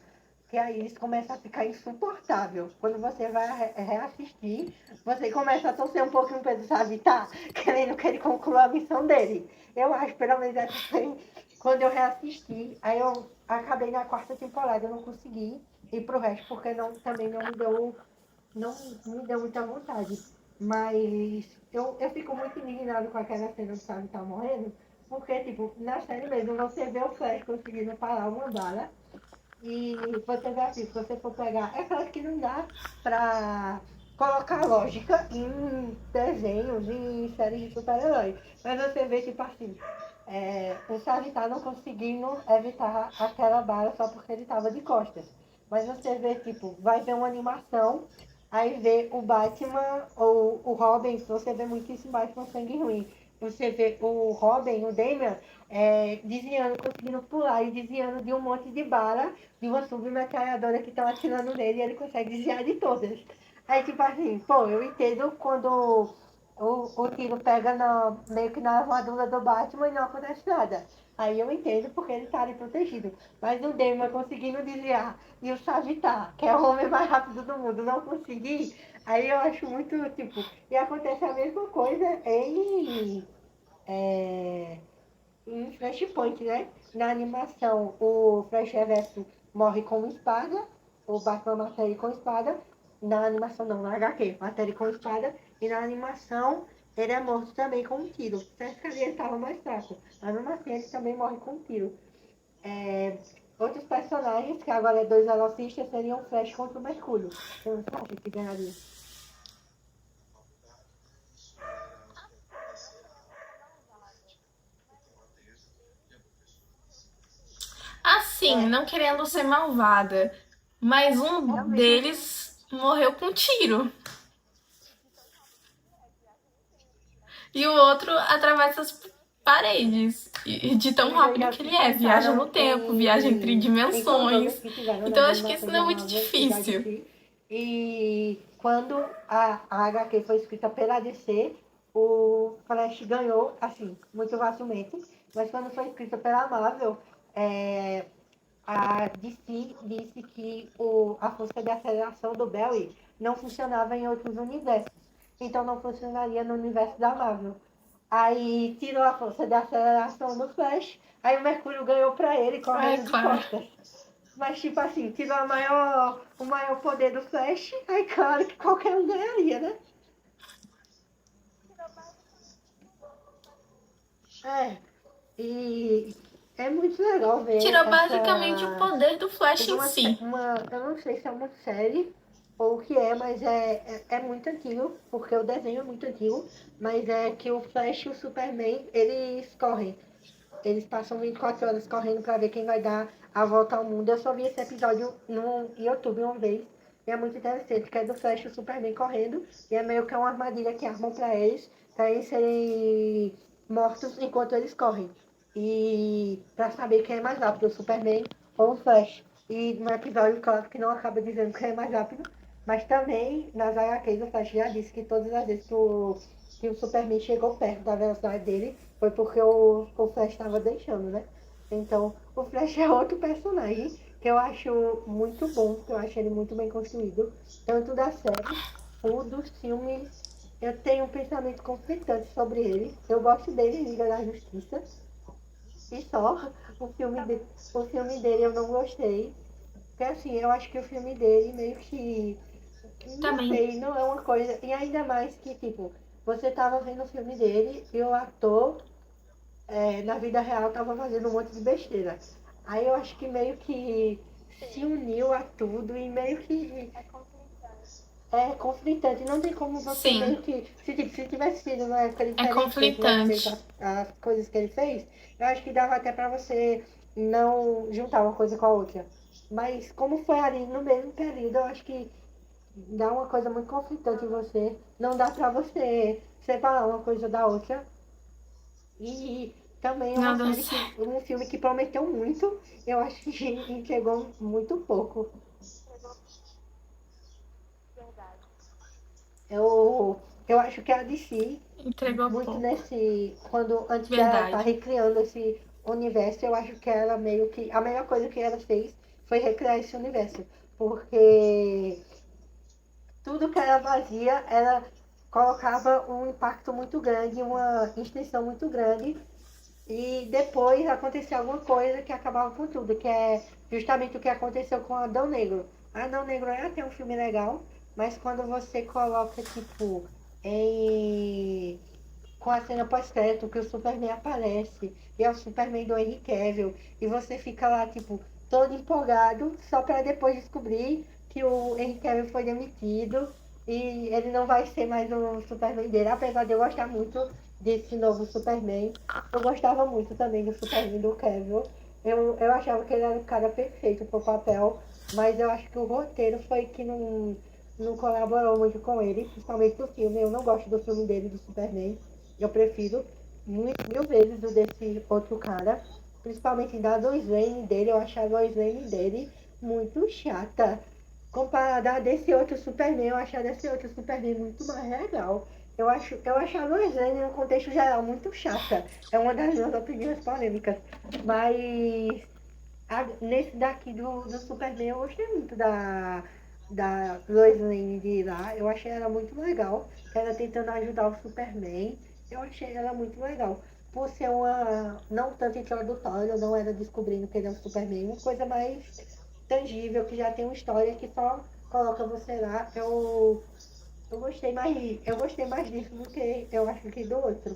que aí eles começam a ficar insuportável. Quando você vai reassistir, você começa a torcer um pouquinho pra ele, sabe? Tá, querendo que ele conclua a missão dele. Eu acho, pelo menos essa foi quando eu reassisti. Aí eu acabei na quarta temporada, eu não consegui ir pro resto, porque também não me deu muita vontade. Mas eu fico muito indignado com aquela cena do Sabe tá morrendo, porque, tipo, na série mesmo, você vê o Flash conseguindo parar uma bala, e você vê assim, se você for pegar, é claro que não dá pra colocar lógica em desenhos, em séries de super-heróis. Mas você vê, tipo assim, o Savitar não conseguindo evitar aquela bala só porque ele tava de costas. Mas você vê, tipo, vai ver uma animação, aí vê o Batman ou o Robin, você vê muito isso em Batman Sangue Ruim. Você vê o Robin, o Damian, desviando, conseguindo pular e desviando de um monte de bala, de uma submetralhadora que estão atirando nele e ele consegue desviar de todas. Aí, tipo assim, pô, eu entendo quando o tiro pega meio que na armadura do Batman e não acontece nada. Aí eu entendo porque ele tá ali protegido. Mas o Damon conseguindo desviar e o Sagitar, que é o homem mais rápido do mundo, não conseguir, aí eu acho muito, tipo, e acontece a mesma coisa é, em Flashpoint, né? Na animação, o Flash Reverso morre com espada, o Batman mata ele com espada. Na animação não, na HQ, mata ele com espada. E na animação, ele é morto também com um tiro. Certo que ali ele estava mais fraco. Mas mesmo assim, ele também morre com um tiro. É, outros personagens, que agora é dois velocistas, seriam o Flash contra o Mercúrio. Então, você acha que ganharia? Assim, É, não querendo ser malvada, mas um realmente, deles morreu com um tiro. E o outro atravessa as paredes. E de tão os dois rápido já que se ele é. Viaja no enfrentaram tempo, viaja entre em crossover dimensões. que tiveram Então nas eu acho que isso animações não é da muito Marvel e da difícil. DC. E quando a HQ foi escrita pela DC, o Flash ganhou, assim, muito facilmente. Mas quando foi escrita pela Marvel, a DC disse que a força de aceleração do Barry não funcionava em outros universos. Então não funcionaria no universo da Marvel. Aí tirou a força de aceleração do Flash, aí o Mercúrio ganhou pra ele É correndo de claro. costas. Mas tipo assim, tirou o maior poder do Flash, aí claro que qualquer um ganharia, né? Tirou basicamente o poder do Flash. É. E é muito legal ver Tirou basicamente o essa. poder do Flash Teve em si. eu não sei se é uma série ou o que é, mas é muito antigo, porque o desenho é muito antigo, mas é que o Flash e o Superman, eles correm. Eles passam 24 horas correndo pra ver quem vai dar a volta ao mundo. Eu só vi esse episódio no YouTube uma vez, e é muito interessante, que é do Flash e o Superman correndo, e é meio que uma armadilha que armam pra eles serem mortos enquanto eles correm. E pra saber quem é mais rápido, o Superman ou o Flash. E no episódio, claro que não acaba dizendo quem é mais rápido, mas também nas HQs o Flash já disse que todas as vezes que o Superman chegou perto da velocidade dele foi porque o Flash estava deixando, né? Então, o Flash é outro personagem que eu acho muito bom, que eu acho ele muito bem construído, tanto da série ou dos filmes. Eu tenho um pensamento conflitante sobre ele. Eu gosto dele em Liga da Justiça, e só. O filme dele eu não gostei. Porque assim, eu acho que o filme dele meio que. Não Também. sei, não é uma coisa. E ainda mais que, tipo, você tava vendo o filme dele e o ator, na vida real, tava fazendo um monte de besteira. Aí eu acho que meio que se uniu a tudo e meio que É conflitante. é conflitante. Não tem como você Sim, meio que. Se tivesse sido numa época é diferente, se ele tivesse feito conflitante. as coisas que ele fez, eu acho que dava até pra você não juntar uma coisa com a outra. Mas como foi ali no mesmo período, eu acho que dá uma coisa muito conflitante em você. Não dá pra você separar uma coisa da outra. E também é uma Não deu série que. certo. Um filme que prometeu muito, eu acho que entregou muito pouco. Chegou verdade. Eu acho que a DC Entregou muito pouco. nesse. Quando, antes de ela estar Verdade. recriando esse universo, eu acho que ela meio que. A melhor coisa que ela fez foi recriar esse universo. Porque tudo que ela fazia, ela colocava um impacto muito grande, uma extensão muito grande. E depois acontecia alguma coisa que acabava com tudo, que é justamente o que aconteceu com Adão Negro. Adão Negro é até um filme legal, mas quando você coloca, tipo, em com a cena pós-crédito que o Superman aparece e é o Superman do Henry Cavill e você fica lá, tipo, todo empolgado só para depois descobrir que o Henry Cavill foi demitido e ele não vai ser mais o Superman dele, apesar de eu gostar muito desse novo Superman. Eu gostava muito também do Superman do Cavill. Eu achava que ele era o cara perfeito pro papel, mas eu acho que o roteiro foi que não colaborou muito com ele, principalmente do filme. Eu não gosto do filme dele, do Superman. Eu prefiro mil vezes o desse outro cara. Principalmente da Lois Lane dele. Eu achava a Lois Lane dele muito chata. Comparada a desse outro Superman, eu achava desse outro Superman muito mais legal. Eu acho a Lois Lane, no contexto geral, muito chata. É uma das minhas opiniões polêmicas. Mas nesse daqui do Superman, eu gostei muito da Lois Lane de lá. Eu achei ela muito legal. Ela tentando ajudar o Superman. Eu achei ela muito legal. Por ser uma. Não tanto introdutória, não era descobrindo que ele é um Superman, uma coisa mais tangível, que já tem uma história que só coloca você lá. Eu gostei mais disso do que eu acho que do outro.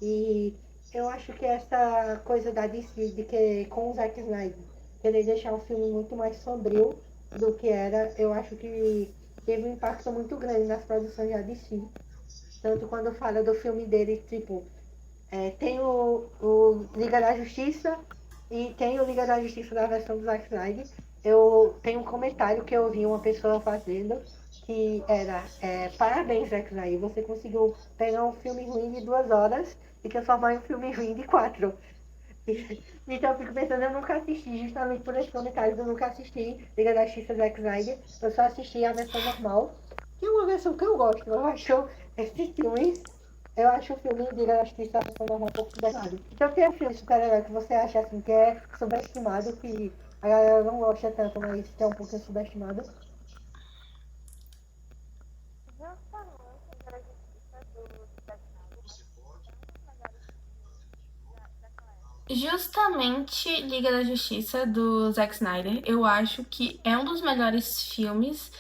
E eu acho que essa coisa da DC, de que com o Zack Snyder, querer deixar o filme muito mais sombrio do que era, eu acho que teve um impacto muito grande nas produções da DC. Tanto quando fala do filme dele, tipo, tem o Liga da Justiça e tem o Liga da Justiça da versão do Zack Snyder. Eu tenho um comentário que eu vi uma pessoa fazendo que era parabéns, Zack Snyder, você conseguiu pegar um filme ruim de 2 horas e transformar em um filme ruim de 4. Então eu fico pensando, eu nunca assisti, justamente por esse comentário, eu nunca assisti Liga da Justiça do Zack Snyder, eu só assisti a versão normal, que é uma versão que eu gosto, eu acho esses filmes, eu acho o filme Liga da Justiça a versão normal um pouco subestimado. Então tem filme de super-herói que você acha assim que é subestimado, que a galera não gosta tanto, mas que é um pouco subestimado. Justamente a Liga da Justiça do Zack Snyder é um dos melhores filmes daquela época. Justamente Liga da Justiça do Zack Snyder, eu acho que é um dos melhores filmes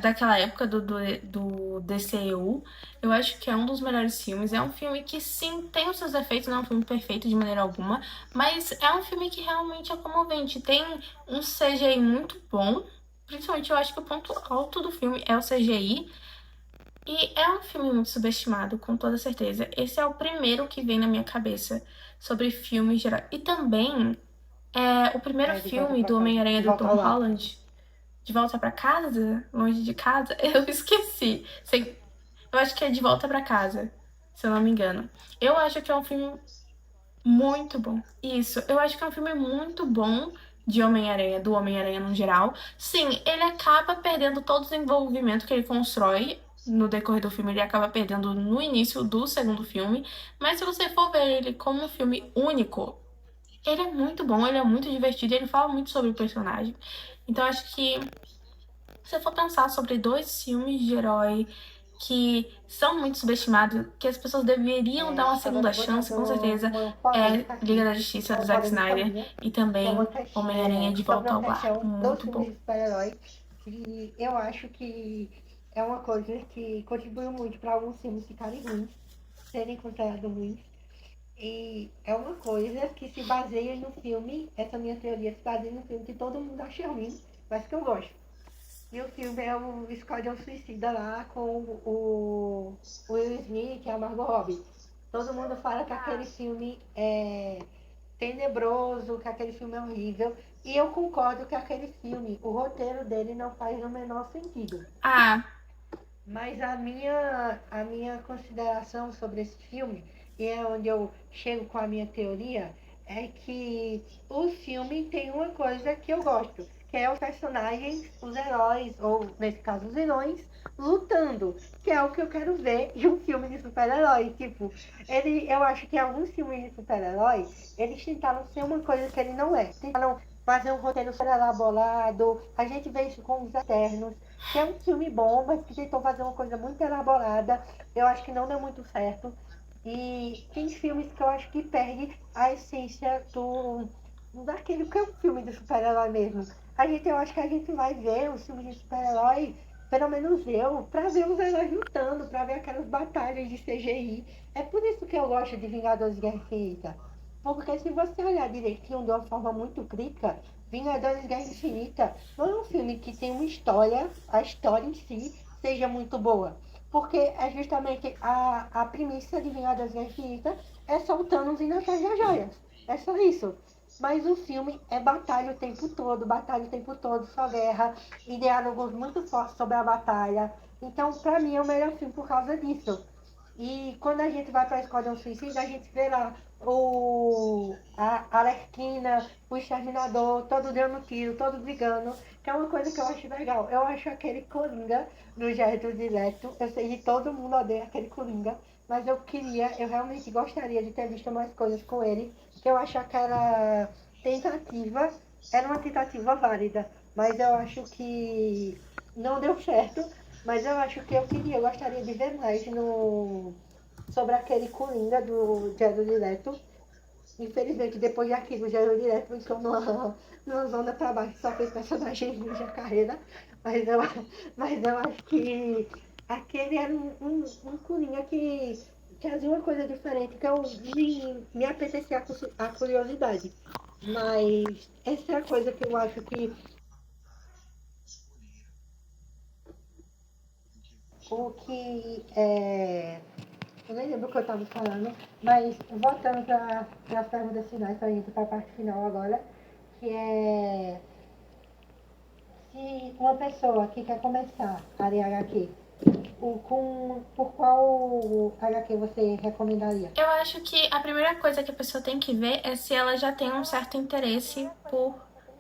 daquela época do DCU. Eu acho que é um dos melhores filmes. É um filme que, sim, tem os seus defeitos, não é um filme perfeito de maneira alguma, mas é um filme que realmente é comovente. Tem um CGI muito bom, principalmente eu acho que o ponto alto do filme é o CGI. E é um filme muito subestimado, com toda certeza. Esse é o primeiro que vem na minha cabeça sobre filmes geral. E também é o primeiro De volta filme pra do casa, Homem-Aranha de do volta Tom ao lar. Holland. De Volta pra Casa? Longe de Casa? Eu esqueci. Eu acho que é De Volta pra Casa, se eu não me engano. Eu acho que é um filme muito bom. Isso, eu acho que é um filme muito bom de Homem-Aranha, do Homem-Aranha no geral. Sim, ele acaba perdendo todo o desenvolvimento que ele constrói no decorrer do filme, ele acaba perdendo no início do segundo filme. Mas se você for ver ele como um filme único, ele é muito bom, ele é muito divertido, ele fala muito sobre o personagem. Então acho que se você for pensar sobre dois filmes de herói que são muito subestimados, que as pessoas deveriam dar uma segunda Agora chance, com botando certeza, uma é polêmica Liga aqui, da Justiça do uma Zack polêmica Snyder minha, e que é também Homem-Aranha de sobre Volta uma ao Lar. questão dos Muito filmes bom. de super-herói, que eu acho que é uma coisa que contribuiu muito para alguns filmes ficarem ruins, serem considerados ruins. E é uma coisa que se baseia no filme, essa minha teoria se baseia no filme que todo mundo acha ruim, mas que eu gosto. E o filme é o Esquadrão Suicida lá com o Will Smith e a Margot Robbie. Todo mundo fala que aquele filme é tenebroso, que aquele filme é horrível. E eu concordo que aquele filme, o roteiro dele não faz o menor sentido. Ah, Mas a minha consideração sobre esse filme, e é onde eu chego com a minha teoria, é que o filme tem uma coisa que eu gosto, que é os personagens, os heróis, ou nesse caso os vilões, lutando, que é o que eu quero ver em um filme de super-herói. Tipo, eu acho que alguns filmes de super-herói, eles tentaram ser uma coisa que ele não é. Tentaram fazer um roteiro super elaborado, a gente vê isso com os Eternos, que é um filme bom, mas que tentou fazer uma coisa muito elaborada. Eu acho que não deu muito certo. E tem filmes que eu acho que perde a essência daquele que é um filme de super-herói mesmo. Eu acho que a gente vai ver os filmes de super-herói, pelo menos eu, pra ver os heróis lutando, pra ver aquelas batalhas de CGI. É por isso que eu gosto de Vingadores Guerra Infinita. Porque se você olhar direitinho de uma forma muito crítica, Vingadores Guerra Infinita não é um filme que tem uma história, a história em si seja muito boa. Porque é justamente a premissa de Vingadores Guerra Infinita é só o Thanos indo atrás das joias. É só isso. Mas o filme é batalha o tempo todo, só guerra, e diálogos muito fortes sobre a batalha. Então, pra mim, é o melhor filme por causa disso. E quando a gente vai para a Esquadrão Suicida, a gente vê lá a Arlequina, o Exterminador, todo dando tiro, todo brigando, que é uma coisa que eu acho legal. Eu acho aquele Coringa do Jared Leto, eu sei que todo mundo odeia aquele Coringa, mas eu realmente gostaria de ter visto mais coisas com ele, que eu acho aquela tentativa, era uma tentativa válida, mas eu acho que não deu certo, mas eu acho que eu gostaria de ver mais sobre aquele Coringa do Jared Leto. Infelizmente, depois daquilo, o Jared Leto entrou numa zona pra baixo, só fez personagem ruim na carreira. Mas eu, mas eu acho que aquele era um Coringa que fazia uma coisa diferente, que me apetecia a curiosidade. Mas essa é a coisa que eu acho que o que é. Eu nem lembro o que eu estava falando, mas voltando para as perguntas finais, para a gente ir para a parte final agora, que é se uma pessoa que quer começar a ler HQ, por qual HQ você recomendaria? eu acho que a primeira coisa que a pessoa tem que ver é se ela já tem um certo interesse por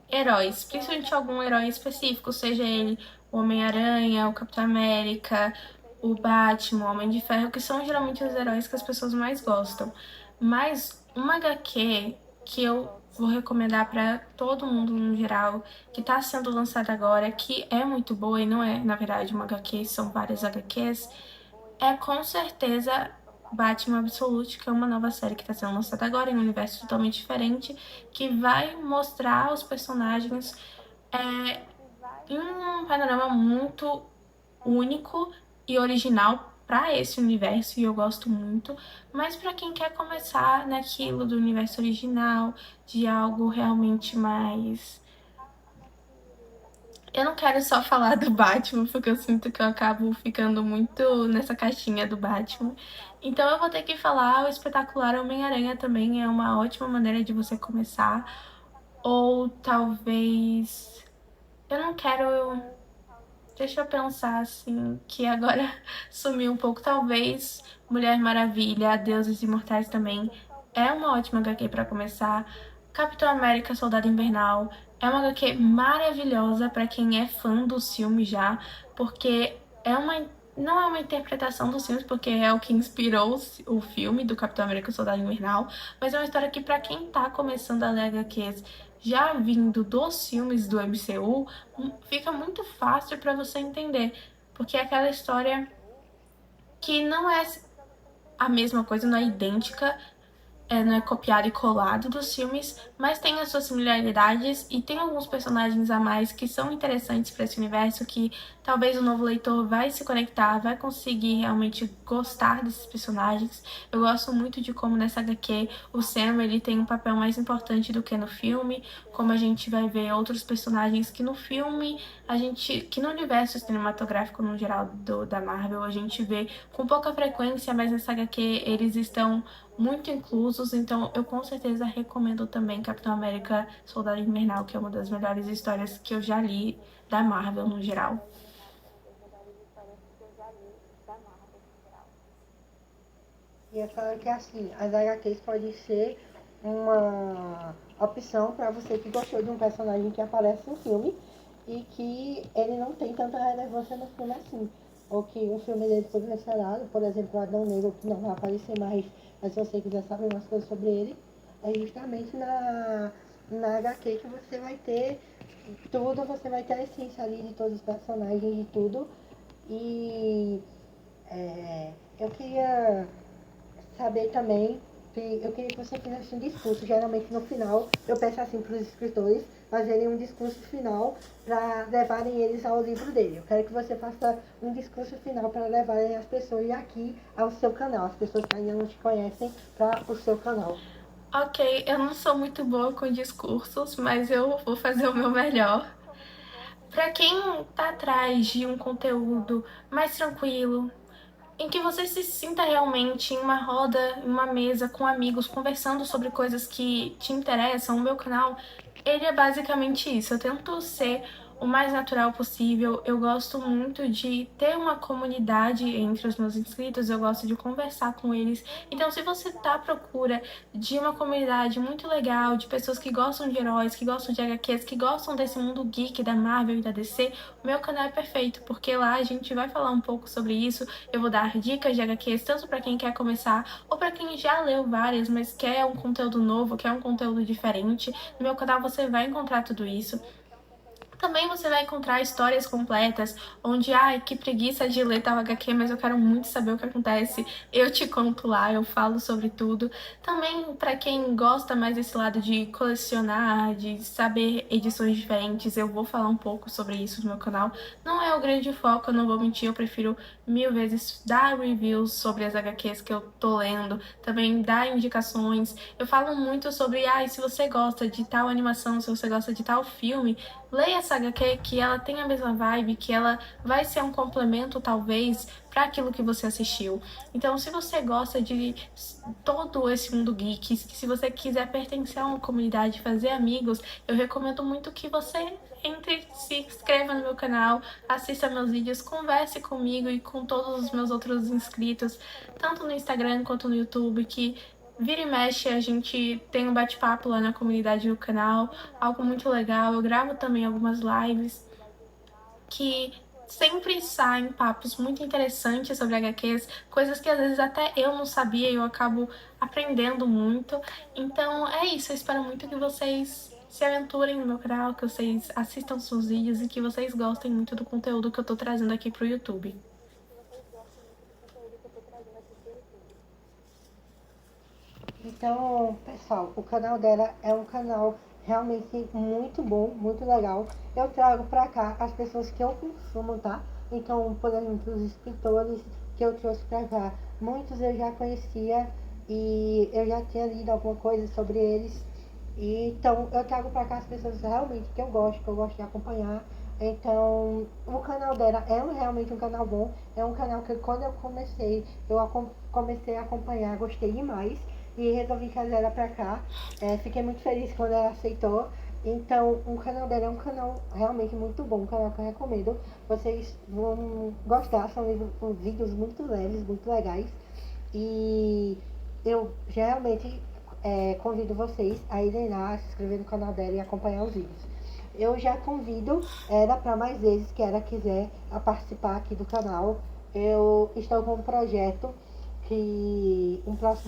heróis, principalmente algum herói específico, seja ele o Homem-Aranha, o Capitão América, o Batman, o Homem de Ferro, que são geralmente os heróis que as pessoas mais gostam. Mas uma HQ que eu vou recomendar para todo mundo no geral, que está sendo lançada agora, que é muito boa e não é, na verdade, uma HQ, são várias HQs, é com certeza Batman Absolute, que é uma nova série que está sendo lançada agora em um universo totalmente diferente, que vai mostrar os personagens em um panorama muito único e original para esse universo, e eu gosto muito. Mas para quem quer começar naquilo do universo original, de algo realmente mais. Eu não quero só falar do Batman, porque eu sinto que eu acabo ficando muito nessa caixinha do Batman. Então eu vou ter que falar o espetacular Homem-Aranha também é uma ótima maneira de você começar. Ou talvez Eu não quero. Deixa eu pensar assim, que agora sumiu um pouco. Talvez Mulher Maravilha, Deuses Imortais também é uma ótima HQ pra começar. Capitão América, Soldado Invernal é uma HQ maravilhosa pra quem é fã do filme já, porque não é uma interpretação dos filmes, porque é o que inspirou o filme do Capitão América, Soldado Invernal, mas é uma história que pra quem tá começando a ler HQs já vindo dos filmes do MCU, fica muito fácil para você entender, porque é aquela história que não é a mesma coisa, não é idêntica, não é copiado e colado dos filmes, mas tem as suas similaridades e tem alguns personagens a mais que são interessantes para esse universo que talvez o novo leitor vai se conectar, vai conseguir realmente gostar desses personagens. Eu gosto muito de como nessa HQ o Sam ele tem um papel mais importante do que no filme, como a gente vai ver outros personagens que no filme que no universo cinematográfico no geral da Marvel a gente vê com pouca frequência, mas nessa HQ eles estão muito inclusos, então eu com certeza recomendo também Capitão América Soldado Invernal, que é uma das melhores histórias que eu já li da Marvel no geral. E é claro que assim, as HQs podem ser uma opção para você que gostou de um personagem que aparece no filme e que ele não tem tanta relevância no filme assim. Ou que um filme dele foi cancelado, por exemplo, o Adão Negro, que não vai aparecer mais, mas se você quiser saber mais coisas sobre ele, é justamente na HQ que você vai ter tudo, você vai ter a essência ali de todos os personagens, de tudo. E eu queria saber também, eu queria que você fizesse um discurso. Geralmente no final eu peço assim para os escritores fazerem um discurso final para levarem eles ao livro dele. Eu quero que você faça um discurso final para levarem as pessoas aqui ao seu canal, as pessoas que ainda não te conhecem, para o seu canal. Ok, eu não sou muito boa com discursos, mas eu vou fazer o meu melhor. Para quem tá atrás de um conteúdo mais tranquilo, em que você se sinta realmente em uma roda, em uma mesa com amigos, conversando sobre coisas que te interessam, o meu canal, ele é basicamente isso. Eu tento ser o mais natural possível. Eu gosto muito de ter uma comunidade entre os meus inscritos, eu gosto de conversar com eles. Então, se você tá à procura de uma comunidade muito legal, de pessoas que gostam de heróis, que gostam de HQs, que gostam desse mundo geek da Marvel e da DC, o meu canal é perfeito, porque lá a gente vai falar um pouco sobre isso. Eu vou dar dicas de HQs, tanto para quem quer começar, ou para quem já leu várias, mas quer um conteúdo novo, quer um conteúdo diferente. No meu canal você vai encontrar tudo isso. Também você vai encontrar histórias completas, onde, ai, que preguiça de ler tal HQ, mas eu quero muito saber o que acontece. Eu te conto lá, eu falo sobre tudo. Também, para quem gosta mais desse lado de colecionar, de saber edições diferentes, eu vou falar um pouco sobre isso no meu canal. Não é o grande foco, eu não vou mentir, eu prefiro mil vezes dar reviews sobre as HQs que eu tô lendo, também dar indicações. Eu falo muito sobre, ai, se você gosta de tal animação, se você gosta de tal filme, leia essa HQ que ela tem a mesma vibe, que ela vai ser um complemento, talvez, para aquilo que você assistiu. Então, se você gosta de todo esse mundo geek, se você quiser pertencer a uma comunidade, fazer amigos, eu recomendo muito que você entre, se inscreva no meu canal, assista meus vídeos, converse comigo e com todos os meus outros inscritos, tanto no Instagram quanto no YouTube, que vira e mexe, a gente tem um bate-papo lá na comunidade do canal, algo muito legal. Eu gravo também algumas lives que sempre saem papos muito interessantes sobre HQs, coisas que às vezes até eu não sabia e eu acabo aprendendo muito. Então é isso, eu espero muito que vocês se aventurem no meu canal, que vocês assistam os seus vídeos e que vocês gostem muito do conteúdo que eu tô trazendo aqui pro YouTube. Então, pessoal, o canal dela é um canal realmente muito bom, muito legal. Eu trago pra cá as pessoas que eu consumo, tá? Então, por exemplo, os escritores que eu trouxe pra cá, muitos eu já conhecia e eu já tinha lido alguma coisa sobre eles. E, então, eu trago pra cá as pessoas realmente que eu gosto de acompanhar. Então, o canal dela é realmente um canal bom. É um canal que quando eu comecei, comecei a acompanhar, gostei demais e resolvi trazer ela pra cá. Fiquei muito feliz quando ela aceitou. Então, o canal dela é um canal realmente muito bom, um canal que eu recomendo. Vocês vão gostar, são vídeos muito leves, muito legais. E eu geralmente convido vocês a irem lá, se inscrever no canal dela e acompanhar os vídeos. Eu já convido ela para mais vezes que ela quiser a participar aqui do canal. Eu estou com um próximo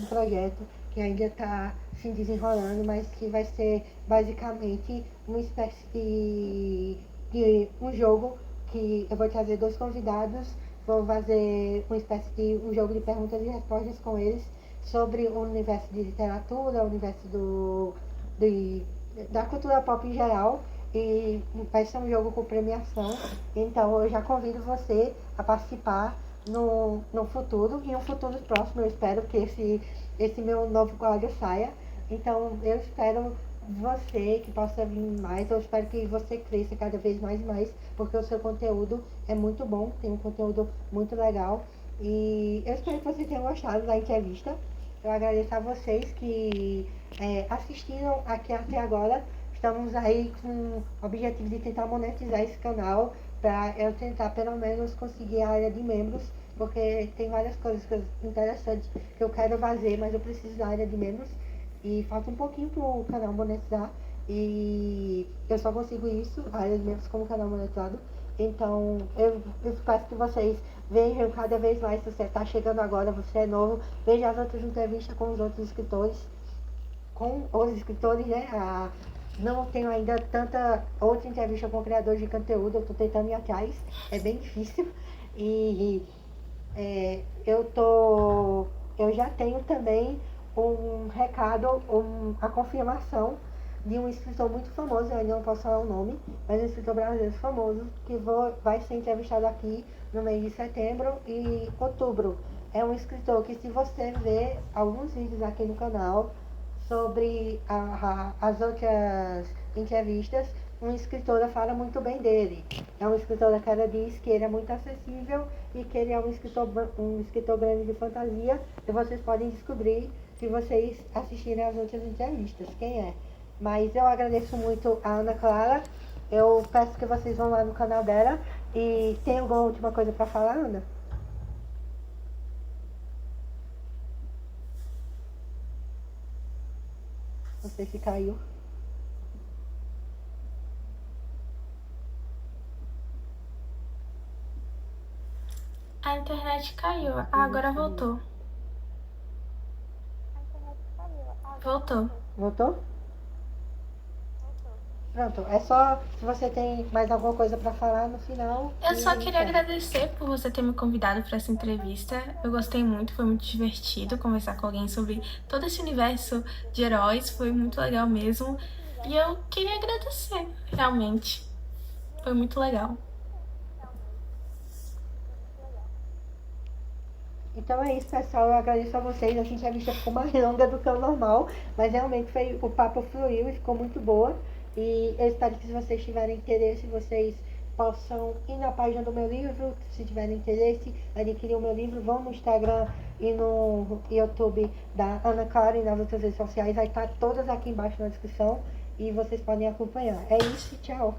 projeto que ainda está se desenrolando, mas que vai ser basicamente uma espécie de um jogo que eu vou trazer dois convidados, vou fazer uma espécie de um jogo de perguntas e respostas com eles sobre o universo de literatura, o universo de, da cultura pop em geral, e vai ser um jogo com premiação. Então eu já convido você a participar no futuro, em um futuro próximo. Eu espero que esse meu novo quadro saia. Então eu espero você que possa vir mais, eu espero que você cresça cada vez mais e mais, porque o seu conteúdo é muito bom, tem um conteúdo muito legal. E eu espero que vocês tenham gostado da entrevista. Eu agradeço a vocês que assistiram aqui até agora. Estamos aí com o objetivo de tentar monetizar esse canal para eu tentar pelo menos conseguir a área de membros, porque tem várias coisas interessantes que eu quero fazer, mas eu preciso da área de membros e falta um pouquinho para o canal monetizar, e eu só consigo isso, a área de membros, com o canal monetizado. Então eu espero que vocês vejam cada vez mais. Se você está chegando agora, você é novo, veja as outras entrevistas com os outros escritores, né? Não tenho ainda tanta outra entrevista com criadores de conteúdo, eu estou tentando ir atrás, é bem difícil. E eu já tenho também um recado, a confirmação de um escritor muito famoso, eu ainda não posso falar o nome, mas um escritor brasileiro famoso, que vai ser entrevistado aqui no mês de setembro e outubro. É um escritor que, se você ver alguns vídeos aqui no canal sobre as outras entrevistas, uma escritora fala muito bem dele. É uma escritora que ela diz que ele é muito acessível e que ele é um escritor grande de fantasia, e vocês podem descobrir se vocês assistirem as outras entrevistas quem é. Mas eu agradeço muito a Ana Clara. Eu peço que vocês vão lá no canal dela. E tem alguma última coisa para falar, Ana? Não sei se caiu. A internet caiu. Agora voltou. A internet caiu. Voltou. Voltou? Pronto, é só se você tem mais alguma coisa para falar no final. Eu só queria encerra. agradecer por você ter me convidado para essa entrevista. Eu gostei muito, foi muito divertido conversar com alguém sobre todo esse universo de heróis, foi muito legal mesmo. E eu queria agradecer, realmente. Foi muito legal. Então é isso, pessoal. Eu agradeço a vocês. Essa entrevista ficou mais longa do que o normal, mas realmente o papo fluiu e ficou muito boa. E eu espero que, se vocês tiverem interesse, vocês possam ir na página do meu livro. Se tiverem interesse, adquirir o meu livro, vão no Instagram e no YouTube da Ana Clara e nas outras redes sociais. Vai estar todas aqui embaixo na descrição e vocês podem acompanhar. É isso, tchau!